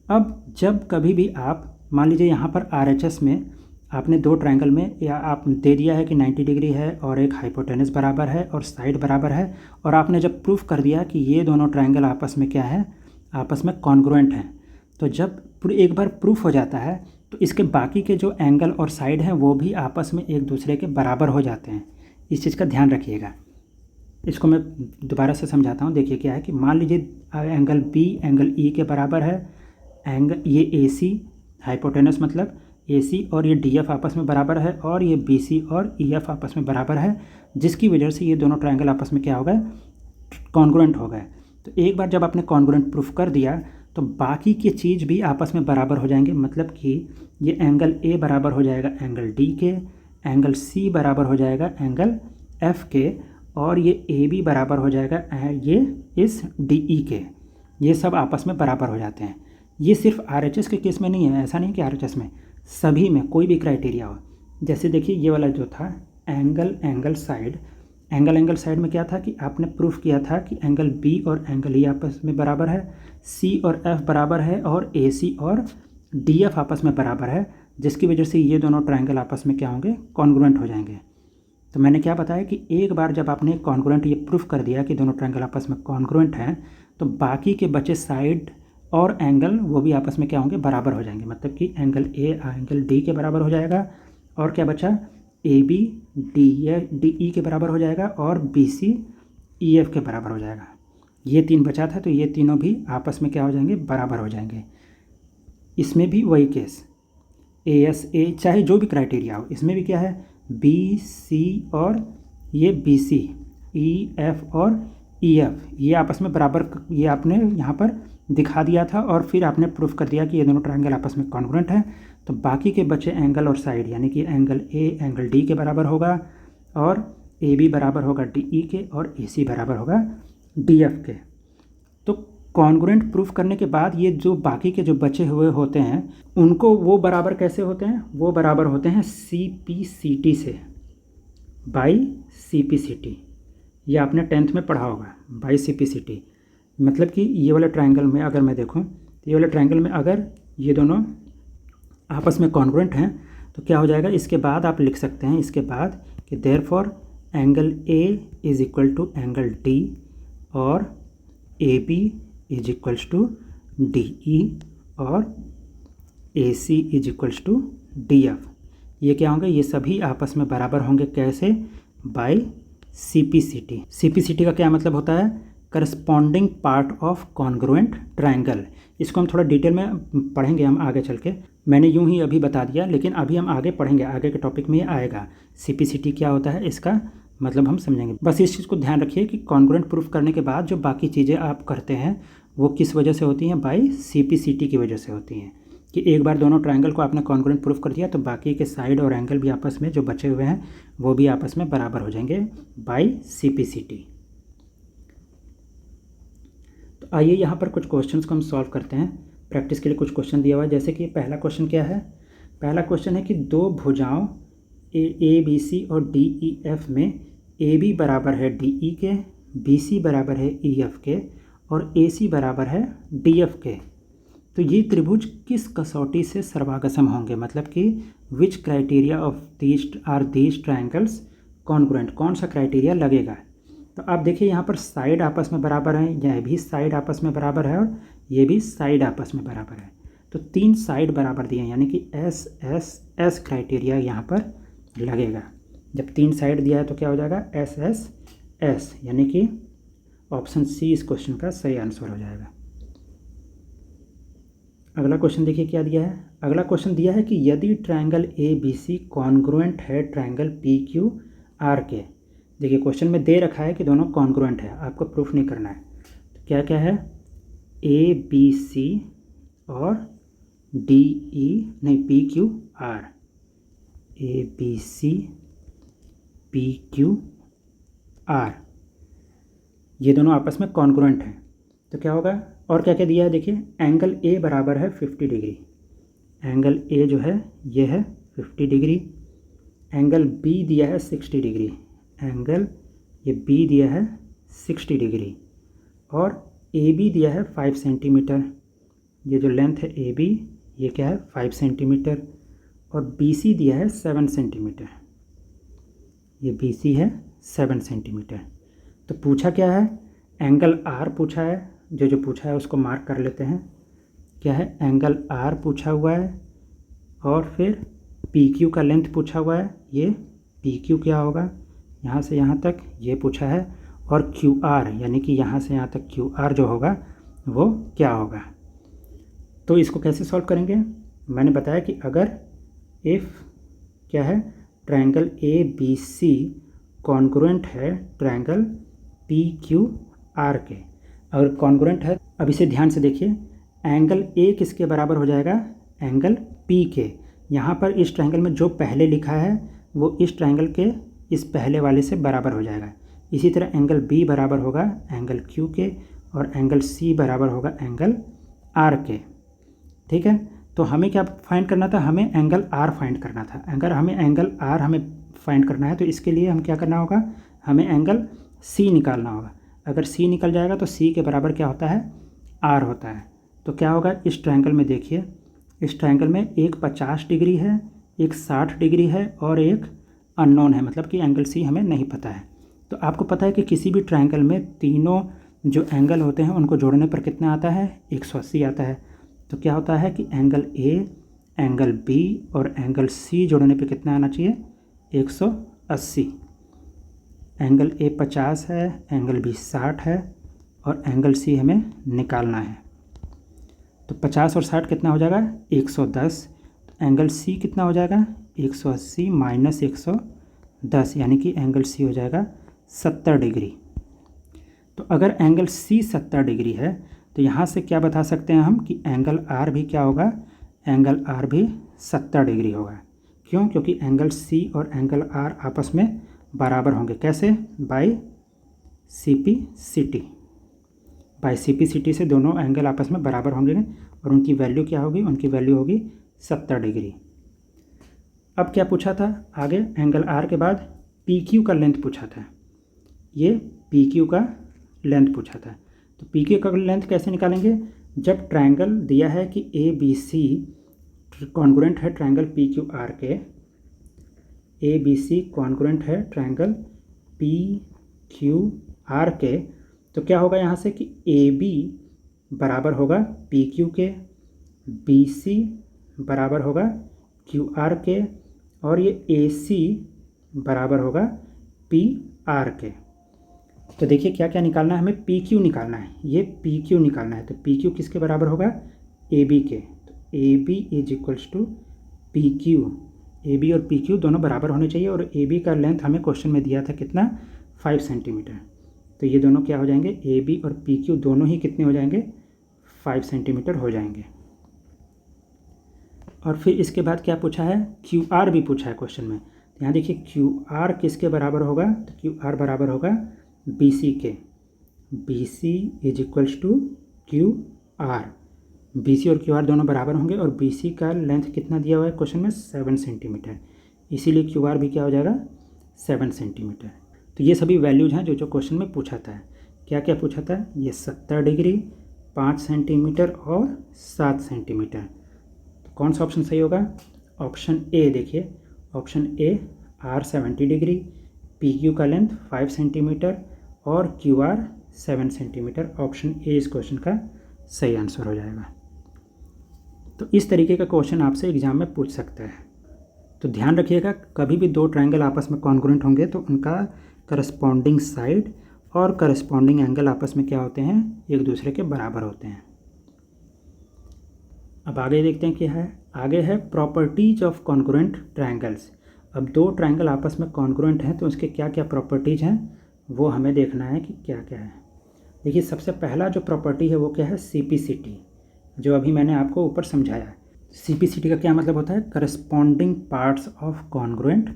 Speaker 1: अब जब कभी भी आप मान लीजिए यहाँ पर RHS में आपने दो ट्रायंगल में, या आप दे दिया है कि 90 डिग्री है और एक हाइपोटेनस बराबर है और साइड बराबर है, और आपने जब प्रूफ कर दिया कि ये दोनों ट्रायंगल आपस में क्या है, आपस में कॉन्ग्रुएंट हैं, तो जब एक बार प्रूफ हो जाता है तो इसके बाकी के जो एंगल और साइड हैं वो भी आपस में एक दूसरे के बराबर हो जाते हैं। इस चीज़ का ध्यान रखिएगा। इसको मैं दोबारा से समझाता हूँ। देखिए क्या है कि मान लीजिए एंगल B एंगल E के बराबर है, एंगल ये AC हाइपोटेनस मतलब AC और ये DF आपस में बराबर है, और ये BC और EF आपस में बराबर है, जिसकी वजह से ये दोनों ट्रायंगल आपस में क्या हो गए, कॉन्ग्रुएंट हो गए। तो एक बार जब आपने कॉन्ग्रुएंट प्रूफ कर दिया तो बाकी की चीज़ भी आपस में बराबर हो जाएंगे। मतलब कि ये एंगल A बराबर हो जाएगा एंगल D के, एंगल C बराबर हो जाएगा एंगल F के, और ये AB बराबर हो जाएगा ये इस DE के। ये सब आपस में बराबर हो जाते हैं। ये सिर्फ RHS के केस में नहीं है, ऐसा नहीं कि RHS में, सभी में कोई भी क्राइटेरिया हो। जैसे देखिए ये वाला जो था एंगल साइड, एंगल साइड में क्या था कि आपने प्रूफ किया था कि एंगल B और एंगल E आपस में बराबर है, C और F बराबर है, और AC और DF आपस में बराबर है, जिसकी वजह से ये दोनों ट्रायंगल आपस में क्या होंगे, कॉन्ग्रुएंट हो जाएंगे। तो मैंने क्या बताया कि एक बार जब आपने कॉन्ग्रुएंट ये प्रूफ कर दिया कि दोनों ट्रायंगल आपस में कॉन्ग्रुएंट हैं, तो बाकी के बचे साइड और एंगल वो भी आपस में क्या होंगे, बराबर हो जाएंगे। मतलब कि एंगल A एंगल D के बराबर हो जाएगा, और क्या बचा, AB DE के बराबर हो जाएगा, और BC EF के बराबर हो जाएगा। ये तीन बचा था, तो ये तीनों भी आपस में क्या हो जाएंगे, बराबर हो जाएंगे। इसमें भी वही केस, ASA चाहे जो भी क्राइटेरिया हो, इसमें भी क्या है, BC और ये BC, EF और EF ये आपस में बराबर, ये आपने यहाँ पर दिखा दिया था, और फिर आपने प्रूफ कर दिया कि ये दोनों ट्रायंगल आपस में कॉन्ग्रुएंट हैं। तो बाकी के बचे एंगल और साइड यानी कि एंगल A एंगल D के बराबर होगा, और AB बराबर होगा DE के, और AC बराबर होगा DF के। तो कॉन्ग्रुएंट प्रूफ करने के बाद ये जो बाकी के जो बचे हुए होते हैं उनको वो बराबर कैसे होते हैं, वो बराबर होते हैं CPCT से, बाई CPCT। ये आपने 10th में पढ़ा होगा, बाई CPCT। मतलब कि ये वाले ट्रायंगल में अगर मैं देखूं, तो ये वाले ट्रायंगल में अगर ये दोनों आपस में कॉन्ग्रुएंट हैं तो क्या हो जाएगा, इसके बाद आप लिख सकते हैं इसके बाद कि therefore angle A is equal to angle D, और AB is equals to DE, और AC is equals to DF। ये क्या होंगे, ये सभी आपस में बराबर होंगे, कैसे, बाय CPCT। CPCT का क्या मतलब होता है, corresponding part of congruent triangle. इसको हम थोड़ा डिटेल में पढ़ेंगे हम आगे चल के, मैंने यूं ही अभी बता दिया, लेकिन अभी हम आगे पढ़ेंगे, आगे के टॉपिक में ये आएगा। CPCT क्या होता है इसका मतलब हम समझेंगे। बस इस चीज़ को ध्यान रखिए कि कॉन्ग्रुएंट प्रूफ करने के बाद जो बाकी चीज़ें आप करते हैं वो किस वजह से होती हैं, बाय CPCT की वजह से होती हैं। कि एक बार दोनों ट्रायंगल को आपने कॉन्ग्रुएंट प्रूफ कर दिया तो बाकी के साइड और एंगल भी आपस में जो बचे हुए हैं वो भी आपस में बराबर हो जाएंगे बाय CPCT। तो आइए यहाँ पर कुछ क्वेश्चंस को हम सॉल्व करते हैं। प्रैक्टिस के लिए कुछ क्वेश्चन दिया हुआ है। जैसे कि पहला क्वेश्चन क्या है, पहला क्वेश्चन है कि दो भुजाओं ए बी सी और डी ई एफ में ए बी बराबर है डी ई के, बी सी बराबर है ई एफ के और ए सी बराबर है डी एफ के। तो ये त्रिभुज किस कसौटी से सर्वागसम होंगे, मतलब कि which criteria of these triangles congruent, कौन सा क्राइटेरिया लगेगा। तो आप देखिए यहाँ पर साइड आपस में बराबर हैं, यह भी साइड आपस में बराबर है और ये भी साइड आपस में बराबर है। तो तीन साइड बराबर दिए हैं, यानी कि एस एस एस क्राइटेरिया यहाँ पर लगेगा। जब तीन साइड दिया है तो क्या हो जाएगा, एस एस एस, यानी कि ऑप्शन सी इस क्वेश्चन का सही आंसर हो जाएगा। अगला क्वेश्चन देखिए क्या दिया है। अगला क्वेश्चन दिया है कि यदि triangle A B C congruent है ट्रायंगल पी क्यू आर के। देखिए क्वेश्चन में दे रखा है कि दोनों कॉन्ग्रुएंट है, आपको प्रूफ नहीं करना है। तो क्या क्या है, ए बी सी और डी ई नहीं P Q R, A B C P Q R, ये दोनों आपस में कॉन्ग्रुएंट हैं। तो क्या होगा, और क्या क्या दिया है देखिए, एंगल ए बराबर है 50 डिग्री, एंगल ए जो है ये है 50 डिग्री, एंगल बी दिया है 60 डिग्री, एंगल ये बी दिया है 60 डिग्री, और ए बी दिया है 5 सेंटीमीटर, ये जो लेंथ है ए बी ये क्या है 5 सेंटीमीटर, और बी सी दिया है 7 सेंटीमीटर, ये बी सी है 7 सेंटीमीटर। तो पूछा क्या है, एंगल आर पूछा है, जो पूछा है उसको मार्क कर लेते हैं। क्या है, एंगल आर पूछा हुआ है, और फिर पी क्यू का लेंथ पूछा हुआ है, ये पी क्यू क्या होगा, यहाँ से यहाँ तक ये पूछा है, और क्यू आर यानी कि यहाँ से यहाँ तक क्यू आर जो होगा वो क्या होगा। तो इसको कैसे सॉल्व करेंगे, मैंने बताया कि अगर इफ़ क्या है, triangle A B C congruent है ट्रायंगल पी क्यू आर के, अगर कॉन्ग्रुएंट है, अब इसे ध्यान से देखिए, एंगल ए किसके बराबर हो जाएगा, एंगल पी के। यहाँ पर इस ट्रायंगल में जो पहले लिखा है वो इस ट्रायंगल के इस पहले वाले से बराबर हो जाएगा। इसी तरह एंगल बी बराबर होगा एंगल क्यू के, और एंगल सी बराबर होगा एंगल आर के। ठीक है, तो हमें क्या फाइंड करना था, हमें एंगल आर फाइंड करना था। अगर हमें एंगल आर हमें फाइंड करना है तो इसके लिए हम क्या करना होगा, हमें एंगल सी निकालना होगा। अगर सी निकल जाएगा तो सी के बराबर क्या होता है, आर होता है। तो क्या होगा, इस ट्रायंगल में देखिए, इस ट्रायंगल में एक 50 डिग्री है, एक 60 डिग्री है और एक अननोन है, मतलब कि एंगल सी हमें नहीं पता है। तो आपको पता है कि किसी भी ट्रायंगल में तीनों जो एंगल होते हैं उनको जोड़ने पर कितना आता है, 180 आता है। तो क्या होता है कि एंगल ए, एंगल बी और एंगल सी जोड़ने पे कितना आना चाहिए, 180। एंगल ए 50 है, एंगल बी 60 है और एंगल सी हमें निकालना है। तो 50 और 60 कितना हो जाएगा, 110। तो एंगल सी कितना हो जाएगा, 180 माइनस 110, यानी कि एंगल सी हो जाएगा 70 डिग्री। तो अगर एंगल सी 70 डिग्री है तो यहाँ से क्या बता सकते हैं हम कि एंगल आर भी क्या होगा, एंगल आर भी 70 डिग्री होगा। क्यों, क्योंकि एंगल सी और एंगल आर आपस में बराबर होंगे। कैसे, बाय सीपीसिटी, बाय सीपीसिटी से दोनों एंगल आपस में बराबर होंगे और उनकी वैल्यू क्या होगी, उनकी वैल्यू होगी 70 डिग्री। अब क्या पूछा था आगे, एंगल आर के बाद पी क्यू का लेंथ पूछा था, ये पी क्यू का लेंथ पूछा था। तो पी क्यू का लेंथ कैसे निकालेंगे, जब ट्रायंगल दिया है कि ए बी सी कॉन्ग्रुएंट है ट्रायंगल पी क्यू आर के, ए बी सी कॉन्ग्रुएंट है ट्रायंगल पी क्यू आर के, तो क्या होगा यहाँ से कि ए बी बराबर होगा पी क्यू के, बी सी बराबर होगा क्यू आर के, और ये ए सी बराबर होगा पी आर के। तो देखिए क्या क्या निकालना है, हमें पी क्यू निकालना है, ये पी क्यू निकालना है। तो पी क्यू किसके बराबर होगा, ए बी के। तो A B is equals to P Q, A B और पी क्यू दोनों बराबर होने चाहिए, और ए बी का लेंथ हमें क्वेश्चन में दिया था कितना, 5 सेंटीमीटर। तो ये दोनों क्या हो जाएंगे, ए बी और पी क्यू दोनों ही कितने हो जाएंगे, 5 सेंटीमीटर हो जाएंगे। और फिर इसके बाद क्या पूछा है, क्यू आर भी पूछा है क्वेश्चन में। तो यहाँ देखिए क्यू आर किसके बराबर होगा, तो क्यू आर बराबर होगा बी सी के, B C is equals to Q R, BC और QR दोनों बराबर होंगे और BC का लेंथ कितना दिया हुआ है क्वेश्चन में 7 सेंटीमीटर, इसीलिए QR भी क्या हो जाएगा 7 सेंटीमीटर। तो ये सभी वैल्यूज हैं जो क्वेश्चन में पूछा था। क्या क्या पूछा था, ये 70 डिग्री, 5 सेंटीमीटर और 7 सेंटीमीटर। तो कौन सा ऑप्शन सही होगा, ऑप्शन ए देखिए, option A R 70 degree, PQ का लेंथ 5 सेंटीमीटर और QR 7 सेंटीमीटर, ऑप्शन ए इस क्वेश्चन का सही आंसर हो जाएगा। तो इस तरीके का क्वेश्चन आपसे एग्जाम में पूछ सकता है। तो ध्यान रखिएगा, कभी भी दो ट्रायंगल आपस में कॉन्ग्रुएंट होंगे तो उनका करस्पॉन्डिंग साइड और करस्पॉन्डिंग एंगल आपस में क्या होते हैं, एक दूसरे के बराबर होते हैं। अब आगे देखते हैं क्या है, आगे है प्रॉपर्टीज ऑफ कॉन्ग्रुएंट ट्रायंगल्स। अब दो ट्रायंगल आपस में कॉन्ग्रुएंट हैं तो उसके क्या क्या प्रॉपर्टीज हैं वो हमें देखना है कि क्या क्या है। देखिए सबसे पहला जो प्रॉपर्टी है वो क्या है, सीपीसीटी, जो अभी मैंने आपको ऊपर समझाया है। सीपीसीटी का क्या मतलब होता है, corresponding parts of congruent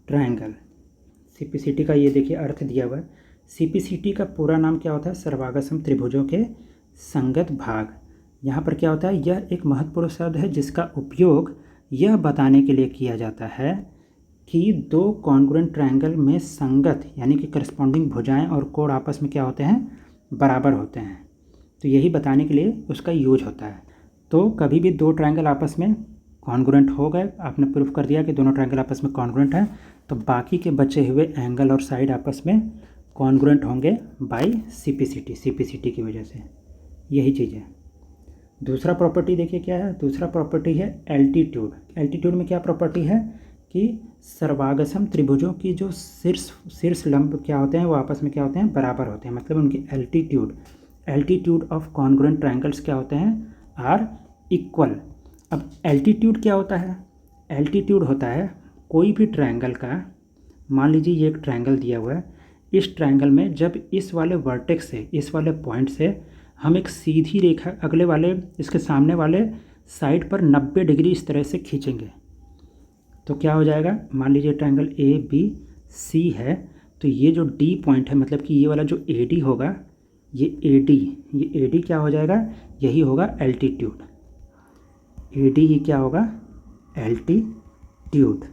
Speaker 1: triangle. CPCT का ये देखिए अर्थ दिया हुआ है। सीपीसीटी का पूरा नाम क्या होता है, सर्वागसम त्रिभुजों के संगत भाग। यहाँ पर क्या होता है, यह एक महत्वपूर्ण शब्द है जिसका उपयोग यह बताने के लिए किया जाता है कि दो कॉन्ग्रुएंट ट्रायंगल में संगत यानी कि करस्पॉन्डिंग भुजाएं और कोण आपस में क्या होते हैं, बराबर होते हैं। तो यही बताने के लिए उसका यूज होता है। तो कभी भी दो ट्रायंगल आपस में कॉन्ग्रुएंट हो गए, आपने प्रूफ कर दिया कि दोनों ट्रायंगल आपस में कॉन्ग्रुएंट हैं, तो बाकी के बचे हुए एंगल और साइड आपस में कॉन्ग्रुएंट होंगे बाय सीपीसीटी की वजह से। यही चीज़ है। दूसरा प्रॉपर्टी देखिए क्या है, दूसरा प्रॉपर्टी है एल्टीट्यूड। एल्टीट्यूड में क्या प्रॉपर्टी है कि सर्वागसम त्रिभुजों की जो शीर्ष लंब क्या होते हैं वो आपस में क्या होते हैं, बराबर होते हैं। मतलब उनकी एल्टीट्यूड ऑफ कॉन्ग्रुएंट ट्रायंगल्स क्या होते हैं, आर इक्वल। अब एल्टीट्यूड क्या होता है, एल्टीट्यूड होता है कोई भी ट्रायंगल का, मान लीजिए ये एक ट्रायंगल दिया हुआ है, इस ट्रायंगल में जब इस वाले वर्टेक्स से, इस वाले पॉइंट से हम एक सीधी रेखा अगले वाले इसके सामने वाले साइड पर 90 डिग्री इस तरह से खींचेंगे तो क्या हो जाएगा, मान लीजिए ट्रायंगल ABC है, तो ये जो D पॉइंट है मतलब कि ये वाला जो AD होगा, ये AD क्या हो जाएगा, यही होगा एल्टीट्यूड। AD ही क्या होगा, एल्टीट्यूड।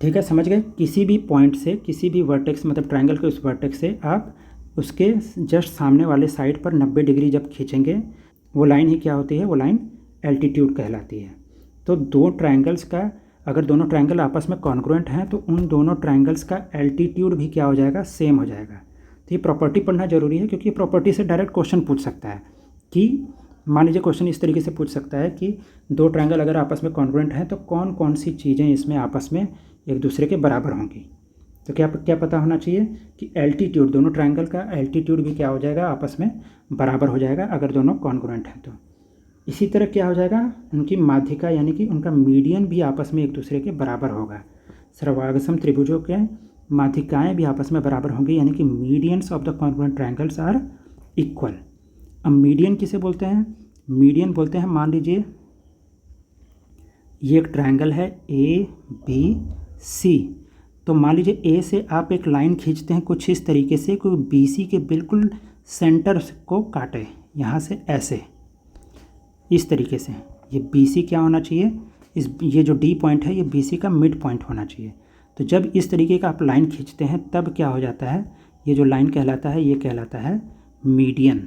Speaker 1: ठीक है, समझ गए। किसी भी पॉइंट से, किसी भी वर्टेक्स मतलब ट्रायंगल के उस वर्टेक्स से आप उसके जस्ट सामने वाले साइड पर 90 डिग्री जब खींचेंगे वो लाइन ही क्या होती है, वो लाइन एल्टीट्यूड कहलाती है। तो दो ट्रायंगल्स का, अगर दोनों ट्रायंगल आपस में कॉन्ग्रुएंट हैं तो उन दोनों ट्रायंगल्स का एल्टीट्यूड भी क्या हो जाएगा, सेम हो जाएगा। तो ये प्रॉपर्टी पढ़ना जरूरी है क्योंकि ये प्रॉपर्टी से डायरेक्ट क्वेश्चन पूछ सकता है कि मान लीजिए क्वेश्चन इस तरीके से पूछ सकता है कि दो ट्रायंगल अगर आपस में कॉन्ग्रुएंट हैं तो कौन कौन सी चीज़ें इसमें आपस में एक दूसरे के बराबर होंगी। तो क्या पता होना चाहिए कि एल्टीट्यूड, दोनों ट्रायंगल का एल्टीट्यूड भी क्या हो जाएगा, आपस में बराबर हो जाएगा अगर दोनों कॉन्ग्रुएंट हैं तो। इसी तरह क्या हो जाएगा, उनकी माध्यिका यानी कि उनका मीडियन भी आपस में एक दूसरे के बराबर होगा। सर्वागसम त्रिभुजों के माध्यिकाएं भी आपस में बराबर होंगी यानी कि medians of the congruent triangles are equal. अब मीडियन किसे बोलते हैं, मीडियन बोलते हैं, मान लीजिए ये एक ट्रायंगल है ABC, तो मान लीजिए A से आप एक लाइन खींचते हैं कुछ इस तरीके से, कोई BC के बिल्कुल सेंटर को काटे, यहाँ से ऐसे इस तरीके से। ये BC क्या होना चाहिए, ये जो D पॉइंट है ये BC का मिड पॉइंट होना चाहिए। तो जब इस तरीके का आप लाइन खींचते हैं तब क्या हो जाता है, ये जो लाइन कहलाता है ये कहलाता है मीडियन,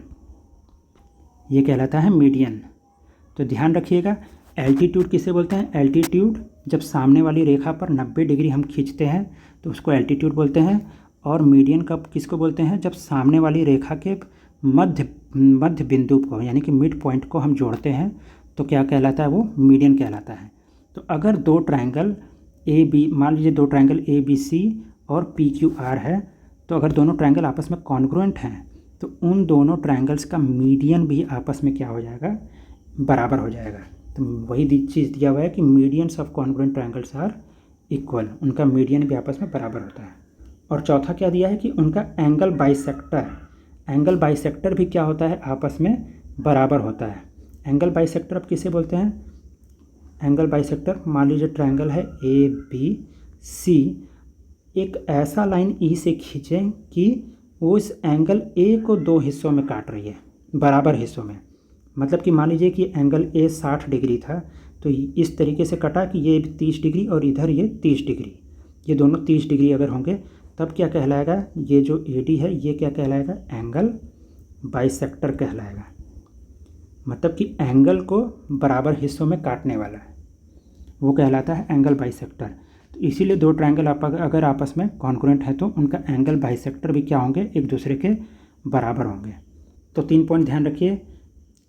Speaker 1: ये कहलाता है मीडियन। तो ध्यान रखिएगा, एल्टीट्यूड किसे बोलते हैं, एल्टीट्यूड जब सामने वाली रेखा पर 90 डिग्री हम खींचते हैं तो उसको एल्टीट्यूड बोलते हैं। और मीडियन कब किसको बोलते हैं, जब सामने वाली रेखा के मध्य बिंदु को यानी कि मिड पॉइंट को हम जोड़ते हैं तो क्या कहलाता है, वो मीडियन कहलाता है। तो अगर दो ट्रायंगल मान लीजिए दो ट्रायंगल ABC और PQR है, तो अगर दोनों ट्रायंगल आपस में कॉन्ग्रुएंट हैं तो उन दोनों ट्रायंगल्स का मीडियन भी आपस में क्या हो जाएगा, बराबर हो जाएगा। तो वही चीज़ दिया हुआ है कि medians of congruent triangles are equal, उनका मीडियन भी आपस में बराबर होता है। और चौथा क्या दिया है कि उनका एंगल बाइसेक्टर भी क्या होता है, आपस में बराबर होता है। एंगल बाइसेक्टर अब किसे बोलते हैं, एंगल बाइसेक्टर मान लीजिए ट्रायंगल है ABC, एक ऐसा लाइन E से खींचें कि वो इस एंगल A को दो हिस्सों में काट रही है, बराबर हिस्सों में। मतलब कि मान लीजिए कि एंगल ए 60 डिग्री था, तो इस तरीके से कटा कि ये 30 डिग्री और इधर ये 30 डिग्री, ये दोनों 30 डिग्री अगर होंगे तब क्या कहलाएगा, ये जो ए डी है ये क्या कहलाएगा, एंगल बाइसेक्टर कहलाएगा। मतलब कि एंगल को बराबर हिस्सों में काटने वाला है, वो कहलाता है एंगल बाइसेक्टर। तो इसीलिए दो ट्रायंगल अगर आपस में कॉन्ग्रुएंट है तो उनका एंगल बाइसेक्टर भी क्या होंगे, एक दूसरे के बराबर होंगे। तो 3 पॉइंट ध्यान रखिए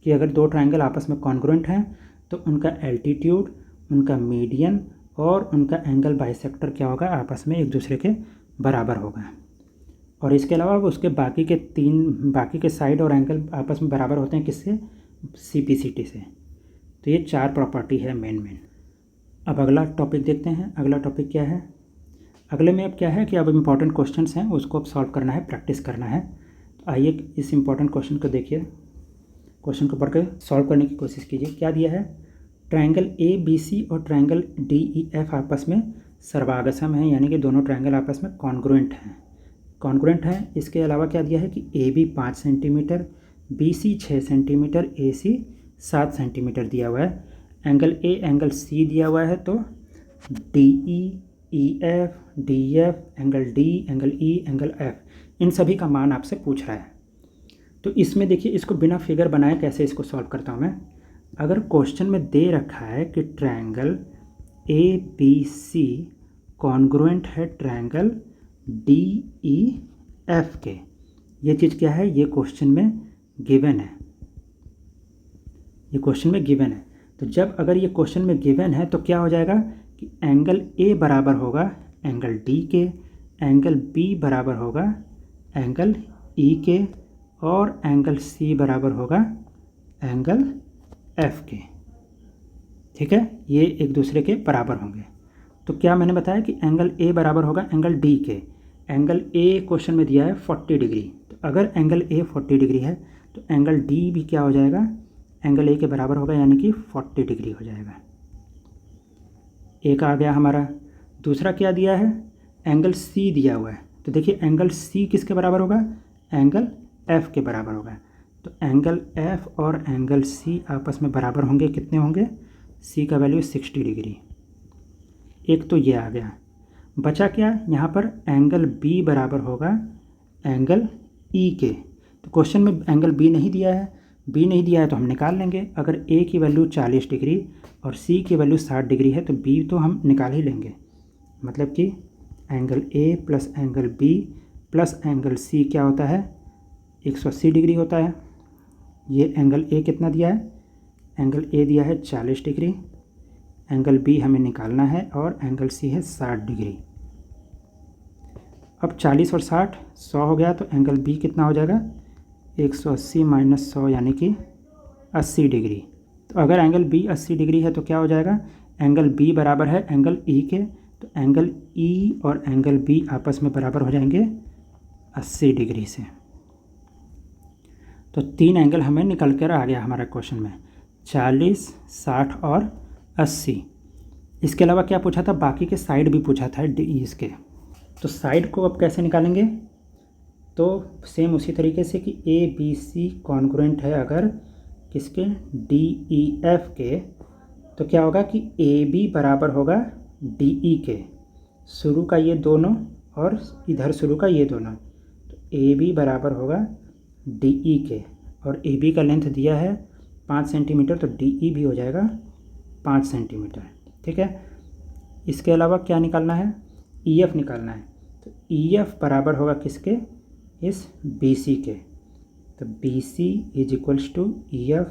Speaker 1: कि अगर दो ट्रायंगल आपस में कॉन्ग्रुएंट हैं तो उनका एल्टीट्यूड, उनका मीडियन और उनका एंगल बाइसेक्टर क्या होगा, आपस में एक दूसरे के बराबर होगा। और इसके अलावा उसके बाकी के साइड और एंगल आपस में बराबर होते हैं किससे, CPCT से। तो ये 4 प्रॉपर्टी है मेन। अब अगला टॉपिक देखते हैं। अगला टॉपिक क्या है, अगले में अब क्या है कि अब इम्पॉर्टेंट क्वेश्चंस हैं उसको अब सॉल्व करना है, प्रैक्टिस करना है। तो आइए इस इम्पॉर्टेंट क्वेश्चन को देखिए, क्वेश्चन को पढ़ के सॉल्व करने की कोशिश कीजिए। क्या दिया है, ट्रायंगल ABC और ट्रायंगल DEF आपस में सर्वागसम है, यानी कि दोनों ट्रायंगल आपस में कॉन्ग्रुएंट हैं। इसके अलावा क्या दिया है कि AB 5 centimetre, BC 6 centimetre, AC 7 centimetre दिया हुआ है। एंगल A एंगल C दिया हुआ है, तो DE, EF, DF, angle D, angle E, angle F, इन सभी का मान आपसे पूछ रहा है। तो इसमें देखिए, इसको बिना फिगर बनाए कैसे इसको सॉल्व करता हूँ मैं। अगर क्वेश्चन में दे रखा है कि ट्रायंगल ABC कॉन्ग्रुएंट है ट्रायंगल DEF के, ये चीज़ क्या है, ये क्वेश्चन में गिवन है, ये क्वेश्चन में गिवन है। तो जब अगर ये क्वेश्चन में गिवन है तो क्या हो जाएगा कि एंगल A बराबर होगा एंगल D के, एंगल B बराबर होगा एंगल E के, और एंगल C बराबर होगा एंगल F के। ठीक है, ये एक दूसरे के बराबर होंगे। तो क्या मैंने बताया कि एंगल A बराबर होगा एंगल D के। एंगल A क्वेश्चन में दिया है 40 डिग्री, तो अगर एंगल A 40 डिग्री है तो एंगल D भी क्या हो जाएगा, एंगल A के बराबर होगा, यानी कि 40 डिग्री हो जाएगा। एक आ गया हमारा। दूसरा क्या दिया है, एंगल C दिया हुआ है, तो देखिए एंगल C किसके बराबर होगा, एंगल F के बराबर होगा। तो एंगल F और एंगल C आपस में बराबर होंगे, कितने होंगे, C का वैल्यू 60 डिग्री। एक तो ये आ गया। बचा क्या, यहाँ पर एंगल B बराबर होगा एंगल E के। तो क्वेश्चन में एंगल B नहीं दिया है तो हम निकाल लेंगे। अगर A की वैल्यू 40 डिग्री और C की वैल्यू 60 डिग्री है तो B तो हम निकाल ही लेंगे। मतलब कि angle A plus angle B plus angle C क्या होता है, 180 डिग्री होता है। ये एंगल A कितना दिया है, एंगल A दिया है 40 डिग्री, एंगल B हमें निकालना है और एंगल C है 60 डिग्री। अब 40 और 60 100 हो गया, तो एंगल B कितना हो जाएगा, 180 माइनस 100 यानी कि 80 डिग्री। तो अगर एंगल B 80 डिग्री है तो क्या हो जाएगा, एंगल B बराबर है एंगल E के, तो एंगल E और एंगल B आपस में बराबर हो जाएंगे 80 डिग्री से। तो 3 एंगल हमें निकल कर आ गया हमारा क्वेश्चन में, 40, 60 और 80। इसके अलावा क्या पूछा था, बाकी के साइड भी पूछा था इसके। तो साइड को अब कैसे निकालेंगे, तो सेम उसी तरीके से कि ABC कॉन्ग्रुएंट है अगर किसके, DEF के, तो क्या होगा कि AB बराबर होगा DE के, शुरू का ये दोनों और इधर शुरू का ये दोनों। तो AB बराबर होगा DE के, और AB का लेंथ दिया है 5 सेंटीमीटर, तो DE भी हो जाएगा 5 सेंटीमीटर। ठीक है, इसके अलावा क्या निकालना है, EF निकालना है। तो EF बराबर होगा किसके, इस BC के। तो BC is equals to EF,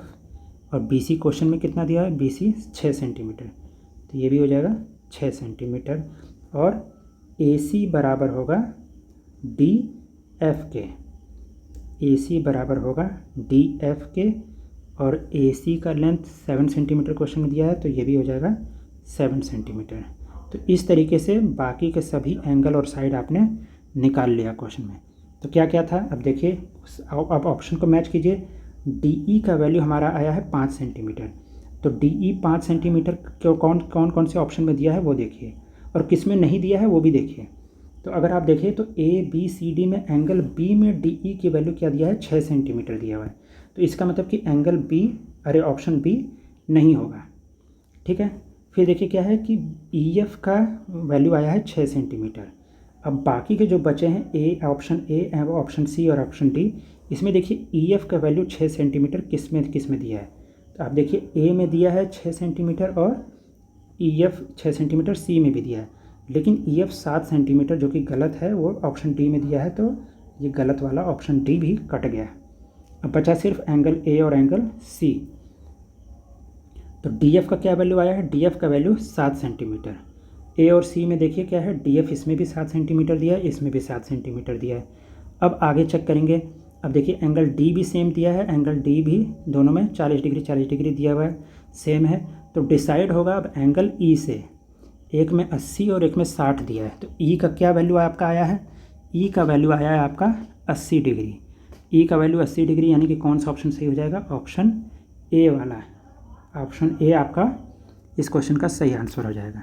Speaker 1: और BC क्वेश्चन में कितना दिया है, BC 6 सेंटीमीटर, तो ये भी हो जाएगा 6 सेंटीमीटर। और AC बराबर होगा DF के, AC बराबर होगा DF के, और AC का लेंथ 7 सेंटीमीटर क्वेश्चन में दिया है, तो ये भी हो जाएगा 7 सेंटीमीटर। तो इस तरीके से बाकी के सभी एंगल और साइड आपने निकाल लिया क्वेश्चन में। तो क्या क्या था, अब देखिए, अब ऑप्शन को मैच कीजिए। DE का वैल्यू हमारा आया है 5 सेंटीमीटर, तो DE 5 सेंटीमीटर क्यों कौन से ऑप्शन में दिया है वो देखिए, और किस में नहीं दिया है वो भी देखिए। तो अगर आप देखिए तो ABCD में एंगल B में DE की वैल्यू क्या दिया है, 6 सेंटीमीटर दिया हुआ है। तो इसका मतलब कि एंगल बी, अरे ऑप्शन बी नहीं होगा। ठीक है, फिर देखिए क्या है कि EF का वैल्यू आया है 6 सेंटीमीटर। अब बाकी के जो बचे हैं ऑप्शन ए, ऑप्शन सी और ऑप्शन डी, इसमें देखिए EF का वैल्यू 6 सेंटीमीटर किस में दिया है। तो आप देखिए ए में दिया है 6 सेंटीमीटर और EF 6 सेंटीमीटर सी में भी दिया है, लेकिन EF 7 सेंटीमीटर जो कि गलत है वो ऑप्शन डी में दिया है, तो ये गलत वाला ऑप्शन डी भी कट गया। अब बचा सिर्फ एंगल ए और एंगल सी। तो DF का क्या वैल्यू आया है, DF का वैल्यू 7 सेंटीमीटर। ए और सी में देखिए क्या है, DF इसमें भी 7 सेंटीमीटर दिया है, इसमें भी 7 सेंटीमीटर दिया है। अब आगे चेक करेंगे। अब देखिए एंगल डी भी सेम दिया है, एंगल डी भी दोनों में 40 डिग्री दिया हुआ है, सेम है। तो डिसाइड होगा अब एंगल ई से, एक में 80 और एक में 60 दिया है, तो ई का क्या वैल्यू आपका आया है, ई का वैल्यू आया है आपका 80 डिग्री। ई का वैल्यू 80 डिग्री, यानी कि कौन सा ऑप्शन सही हो जाएगा, ऑप्शन ए वाला है। ऑप्शन ए आपका इस क्वेश्चन का सही आंसर हो जाएगा।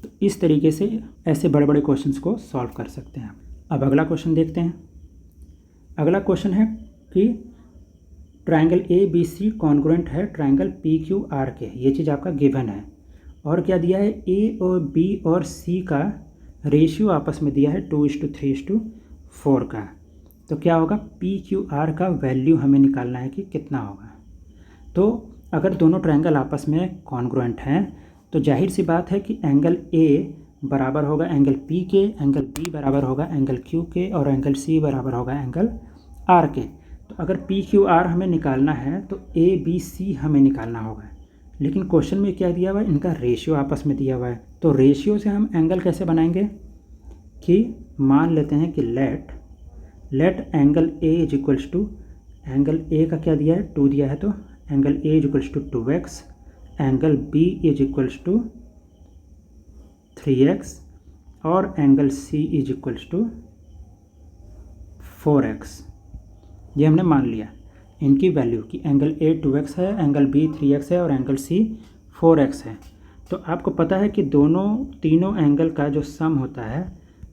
Speaker 1: तो इस तरीके से ऐसे बड़े बड़े क्वेश्चंस को सॉल्व कर सकते हैं आप। अब अगला क्वेश्चन देखते हैं। अगला क्वेश्चन है कि ट्रायंगल ABC कॉन्ग्रुएंट है ट्रायंगल PQR के, ये चीज़ आपका गिवन है। और क्या दिया है, A और B और C का रेशियो आपस में दिया है 2:3:4 का। तो क्या होगा, PQR का वैल्यू हमें निकालना है कि कितना होगा। तो अगर दोनों ट्रायंगल आपस में कॉन्ग्रुएंट हैं तो जाहिर सी बात है कि एंगल A बराबर होगा एंगल P के, एंगल B बराबर होगा एंगल Q के, और एंगल C बराबर होगा एंगल R के। तो अगर PQR हमें निकालना है तो ABC हमें निकालना होगा, लेकिन क्वेश्चन में क्या दिया हुआ है, इनका रेशियो आपस में दिया हुआ है। तो रेशियो से हम एंगल कैसे बनाएंगे कि मान लेते हैं कि let angle A is equals to, angle A का क्या दिया है, 2 दिया है, तो angle A is equals to 2x, angle B is equals to 3x और angle C is equals to 4x। ये हमने मान लिया इनकी वैल्यू कि एंगल A 2x है, एंगल B 3x है और एंगल C 4x है। तो आपको पता है कि तीनों एंगल का जो सम होता है,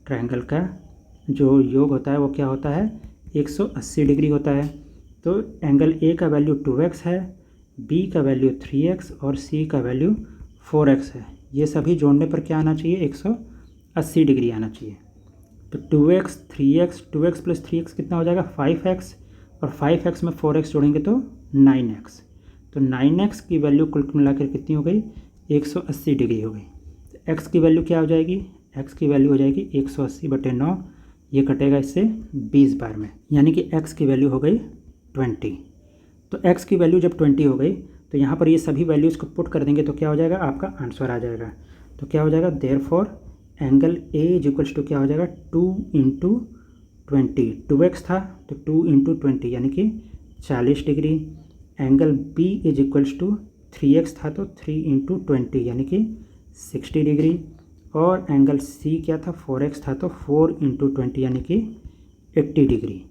Speaker 1: ट्रायंगल का जो योग होता है वो क्या होता है, 180 डिग्री होता है। तो एंगल A का वैल्यू 2x है, B का वैल्यू 3x और C का वैल्यू 4x है। ये सभी जोड़ने पर क्या आना चाहिए, 180 डिग्री आना चाहिए। तो 2x 3x, 2x plus 3x कितना हो जाएगा, 5x, और 5x में 4x जोड़ेंगे तो 9x। तो 9x की वैल्यू कुल मिलाकर कितनी हो गई, 180 डिग्री हो गई। तो x की वैल्यू क्या हो जाएगी, x की वैल्यू हो जाएगी 180/9, ये कटेगा इससे 20 बार में, यानी कि x की वैल्यू हो गई 20। तो x की वैल्यू जब 20 हो गई तो यहाँ पर ये सभी वैल्यूज़ को पुट कर देंगे तो क्या हो जाएगा, आपका आंसर आ जाएगा। तो क्या हो जाएगा, therefore angle A is equals to क्या हो जाएगा, 2 × 20, 2x था तो 2 × 20 यानी कि 40 degree. Angle B is equals to 3x था तो 3 × 20 यानी कि 60 डिग्री। और एंगल C क्या था, 4x था तो 4 × 20 यानी कि 80 डिग्री।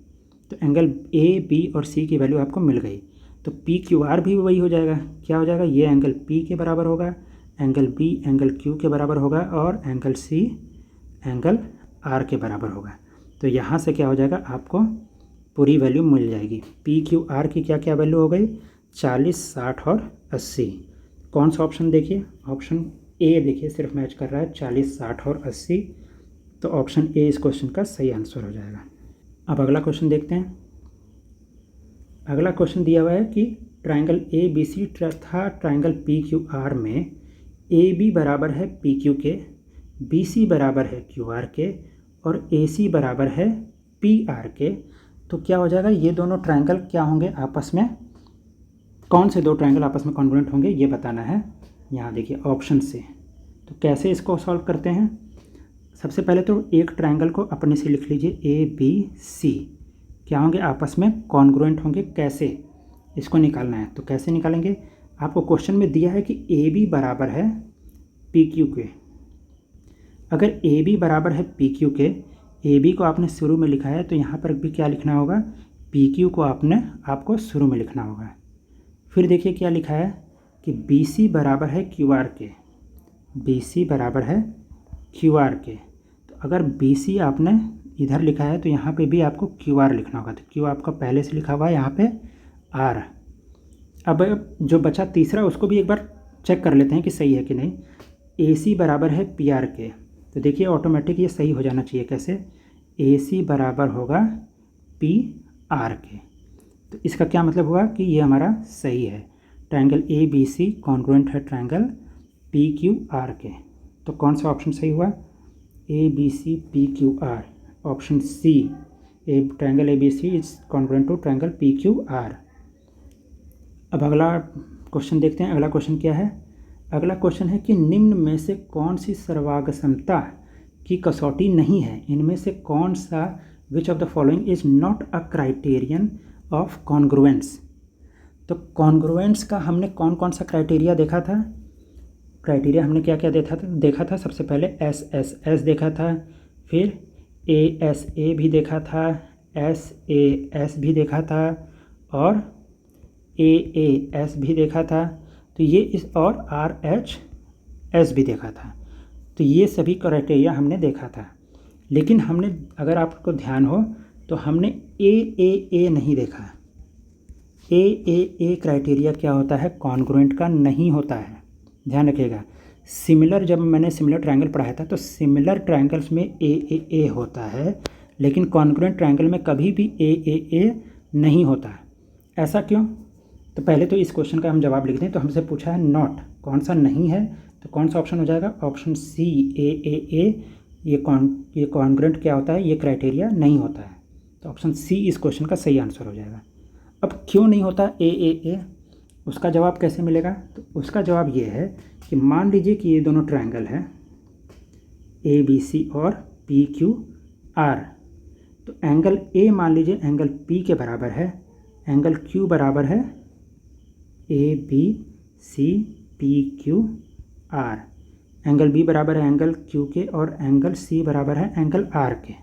Speaker 1: तो एंगल A, B और C की वैल्यू आपको मिल गई। तो PQR भी वही हो जाएगा, क्या हो जाएगा, ये एंगल P के बराबर होगा, एंगल B एंगल Q के बराबर होगा और एंगल C एंगल R के बराबर होगा। तो यहाँ से क्या हो जाएगा, आपको पूरी वैल्यू मिल जाएगी। PQR की क्या क्या वैल्यू हो गई, 40, 60 और 80। कौन सा ऑप्शन देखिए, ऑप्शन ए देखिए सिर्फ मैच कर रहा है 40, 60 और 80। तो ऑप्शन ए इस क्वेश्चन का सही आंसर हो जाएगा। अब अगला क्वेश्चन देखते हैं। अगला क्वेश्चन दिया हुआ है कि ट्रायंगल ABC तथा ट्रायंगल PQR में AB बराबर है PQ के, BC बराबर है QR के और AC बराबर है PR के। तो क्या हो जाएगा, ये दोनों ट्रायंगल क्या होंगे आपस में, कौन से दो ट्रायंगल आपस में कॉन्ग्रुएंट होंगे ये बताना है। यहाँ देखिए ऑप्शन से। तो कैसे इसको सॉल्व करते हैं, सबसे पहले तो एक ट्रायंगल को अपने से लिख लीजिए, ABC क्या होंगे, आपस में कॉन्ग्रुएंट होंगे। कैसे इसको निकालना है, तो कैसे निकालेंगे, आपको क्वेश्चन में दिया है कि AB बराबर है PQ के। अगर AB बराबर है PQ के, AB को आपने शुरू में लिखा है तो यहाँ पर भी क्या लिखना होगा, PQ को आपको शुरू में लिखना होगा। फिर देखिए क्या लिखा है कि BC बराबर है QR के, BC बराबर है QR के। तो अगर BC आपने इधर लिखा है तो यहाँ पे भी आपको QR लिखना होगा। तो Q आपका पहले से लिखा हुआ है, यहाँ पे R। अब जो बचा तीसरा उसको भी एक बार चेक कर लेते हैं कि सही है कि नहीं। AC बराबर है PR के, तो देखिए ऑटोमेटिक ये सही हो जाना चाहिए। कैसे? AC बराबर होगा PR के, तो इसका क्या मतलब हुआ कि ये हमारा सही है। ट्रायंगल ABC कॉन्ग्रुएंट है ट्रायंगल PQR के। तो कौन सा ऑप्शन सही हुआ? ABC PQR, option C। Triangle ABC is congruent to triangle PQR। अब अगला क्वेश्चन देखते हैं। अगला क्वेश्चन क्या है? अगला क्वेश्चन है कि निम्न में से कौन सी सर्वागसमता की कसौटी नहीं है? इनमें से कौन सा, which of the following is not a criterion of congruence? तो कॉन्ग्रुएंस का हमने कौन कौन सा क्राइटेरिया देखा था? क्राइटेरिया हमने क्या क्या देखा था? सबसे पहले SSS देखा था, फिर ASA भी देखा था, SAS भी देखा था, और AAS भी देखा था। तो ये और RHS भी देखा था। तो ये सभी क्राइटेरिया हमने देखा था, लेकिन हमने, अगर आपको ध्यान हो तो हमने AAA नहीं देखा। AAA क्राइटेरिया क्या होता है? कॉन्ग्रुएंट का नहीं होता है, ध्यान रखिएगा। सिमिलर, जब मैंने सिमिलर ट्रायंगल पढ़ाया था तो सिमिलर ट्रायंगल्स में AAA होता है, लेकिन कॉन्ग्रुएंट ट्रायंगल में कभी भी AAA नहीं होता है। ऐसा क्यों? तो पहले तो इस क्वेश्चन का हम जवाब लिख दें। तो हमसे पूछा है नॉट, कौन सा नहीं है, तो कौन सा ऑप्शन हो जाएगा? Option C AAA। ये कॉन्ग्रुएंट क्या होता है? ये क्राइटेरिया नहीं होता है, तो ऑप्शन C इस क्वेश्चन का सही आंसर हो जाएगा। अब क्यों नहीं होता AAA, उसका जवाब कैसे मिलेगा? तो उसका जवाब ये है कि मान लीजिए कि ये दोनों ट्रायंगल है ABC और PQR। तो एंगल A मान लीजिए एंगल P के बराबर है, एंगल Q बराबर है ABC PQR, एंगल B बराबर है एंगल Q के, और एंगल C बराबर है एंगल R के।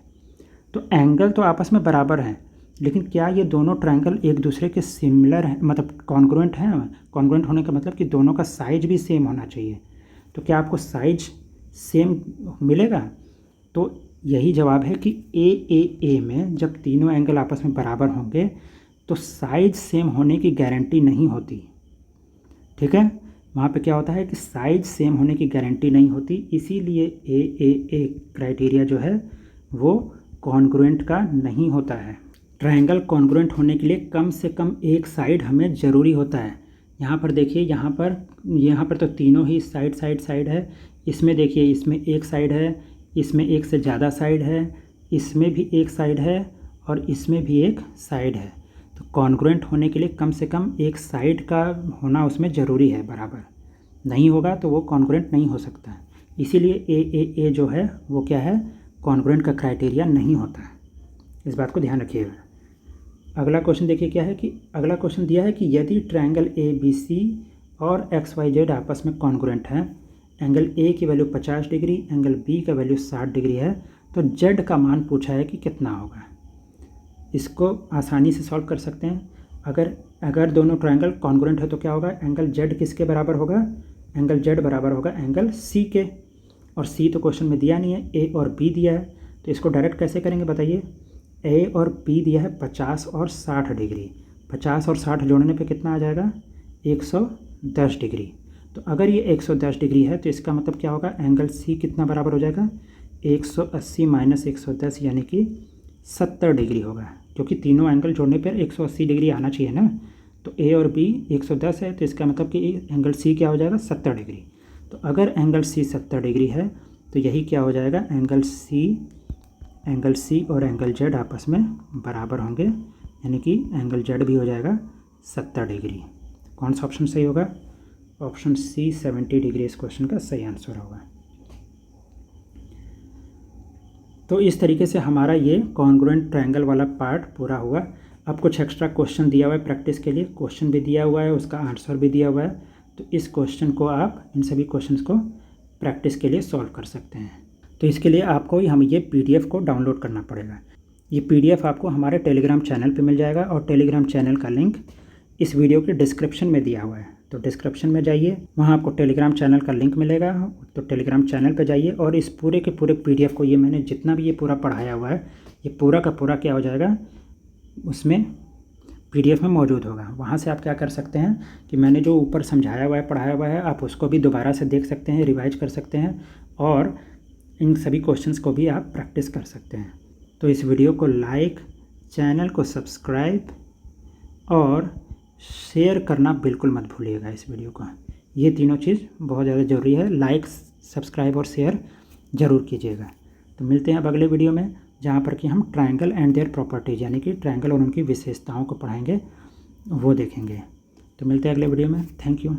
Speaker 1: तो एंगल तो आपस में बराबर हैं, लेकिन क्या ये दोनों ट्रायंगल एक दूसरे के सिमिलर हैं, मतलब कॉन्ग्रुएंट हैं? कॉन्ग्रुएंट होने का मतलब कि दोनों का साइज भी सेम होना चाहिए। तो क्या आपको साइज सेम मिलेगा? तो यही जवाब है कि AAA में जब तीनों एंगल आपस में बराबर होंगे तो साइज सेम होने की गारंटी नहीं होती। ठीक है, वहाँ पे क्या होता है कि साइज सेम होने की गारंटी नहीं होती, इसीलिए AAA क्राइटेरिया जो है वो कॉन्ग्रुएंट का नहीं होता है। ट्रायंगल कॉन्ग्रुएंट होने के लिए कम से कम एक साइड हमें ज़रूरी होता है। यहाँ पर देखिए, यहाँ पर तो तीनों ही साइड है। इसमें देखिए, इसमें एक साइड है, इसमें एक से ज़्यादा साइड है, इसमें भी एक साइड है, और इसमें भी एक साइड है। तो कॉन्ग्रुएंट होने के लिए कम से कम एक साइड का होना उसमें ज़रूरी है बराबर, नहीं होगा तो वो कॉन्ग्रुएंट नहीं हो सकता। इसीलिए AAA जो है वो क्या है? कॉन्ग्रुएंट का क्राइटेरिया नहीं होता है। इस बात को ध्यान रखिएगा। अगला क्वेश्चन देखिए क्या है कि अगला क्वेश्चन दिया है कि यदि ट्रायंगल ABC और XYZ आपस में कॉन्ग्रुएंट है, एंगल A की वैल्यू 50 डिग्री, एंगल B का वैल्यू 60 डिग्री है, तो Z का मान पूछा है कि कितना होगा। इसको आसानी से सॉल्व कर सकते हैं। अगर दोनों ट्रायंगल कॉन्ग्रुएंट है तो क्या होगा? एंगल Z किसके बराबर होगा? एंगल Z बराबर होगा एंगल C के, और C तो क्वेश्चन में दिया नहीं है, A और B दिया है। तो इसको डायरेक्ट कैसे करेंगे बताइए? A और B दिया है 50 और 60 डिग्री, 50 और 60 जोड़ने पे कितना आ जाएगा? 110 डिग्री। तो अगर ये 110 डिग्री है तो इसका मतलब क्या होगा? एंगल C कितना बराबर हो जाएगा? 180 माइनस 110 यानी कि 70 डिग्री होगा, क्योंकि तीनों एंगल जोड़ने पर 180 डिग्री आना चाहिए ना। तो A और B 110 है, तो इसका मतलब कि एंगल C क्या हो जाएगा? 70 डिग्री। तो अगर एंगल C 70 डिग्री है तो यही क्या हो जाएगा? एंगल C और एंगल Z आपस में बराबर होंगे, यानी कि एंगल Z भी हो जाएगा 70 डिग्री। कौन सा ऑप्शन सही होगा? ऑप्शन C 70 डिग्री इस क्वेश्चन का सही आंसर होगा। तो इस तरीके से हमारा ये कॉन्ग्रुएंट ट्रायंगल वाला पार्ट पूरा हुआ। अब कुछ एक्स्ट्रा क्वेश्चन दिया हुआ है प्रैक्टिस के लिए, क्वेश्चन भी दिया हुआ है, उसका आंसर भी दिया हुआ है। तो इस क्वेश्चन को आप, इन सभी क्वेश्चंस को प्रैक्टिस के लिए सॉल्व कर सकते हैं। तो इसके लिए आपको हम ये PDF को डाउनलोड करना पड़ेगा। ये PDF आपको हमारे टेलीग्राम चैनल पे मिल जाएगा, और टेलीग्राम चैनल का लिंक इस वीडियो के डिस्क्रिप्शन में दिया हुआ है। तो डिस्क्रिप्शन में जाइए, वहाँ आपको टेलीग्राम चैनल का लिंक मिलेगा। तो टेलीग्राम चैनल पे जाइए और इस पूरे के पूरे PDF को, ये मैंने जितना भी ये पूरा पढ़ाया हुआ है ये पूरा का पूरा क्या हो जाएगा, उसमें PDF में मौजूद होगा। वहाँ से आप क्या कर सकते हैं कि मैंने जो ऊपर समझाया हुआ है, पढ़ाया हुआ है, आप उसको भी दोबारा से देख सकते हैं, रिवाइज कर सकते हैं और इन सभी क्वेश्चंस को भी आप प्रैक्टिस कर सकते हैं। तो इस वीडियो को लाइक, चैनल को सब्सक्राइब और शेयर करना बिल्कुल मत भूलिएगा इस वीडियो को। ये तीनों चीज़ बहुत ज़्यादा ज़रूरी है। लाइक, सब्सक्राइब और शेयर ज़रूर कीजिएगा। तो मिलते हैं अब अगले वीडियो में, जहाँ पर कि हम ट्रायंगल एंड देयर प्रॉपर्टीज़ यानी कि ट्रायंगल और उनकी विशेषताओं को पढ़ाएंगे, वो देखेंगे। तो मिलते हैं अगले वीडियो में। Thank you.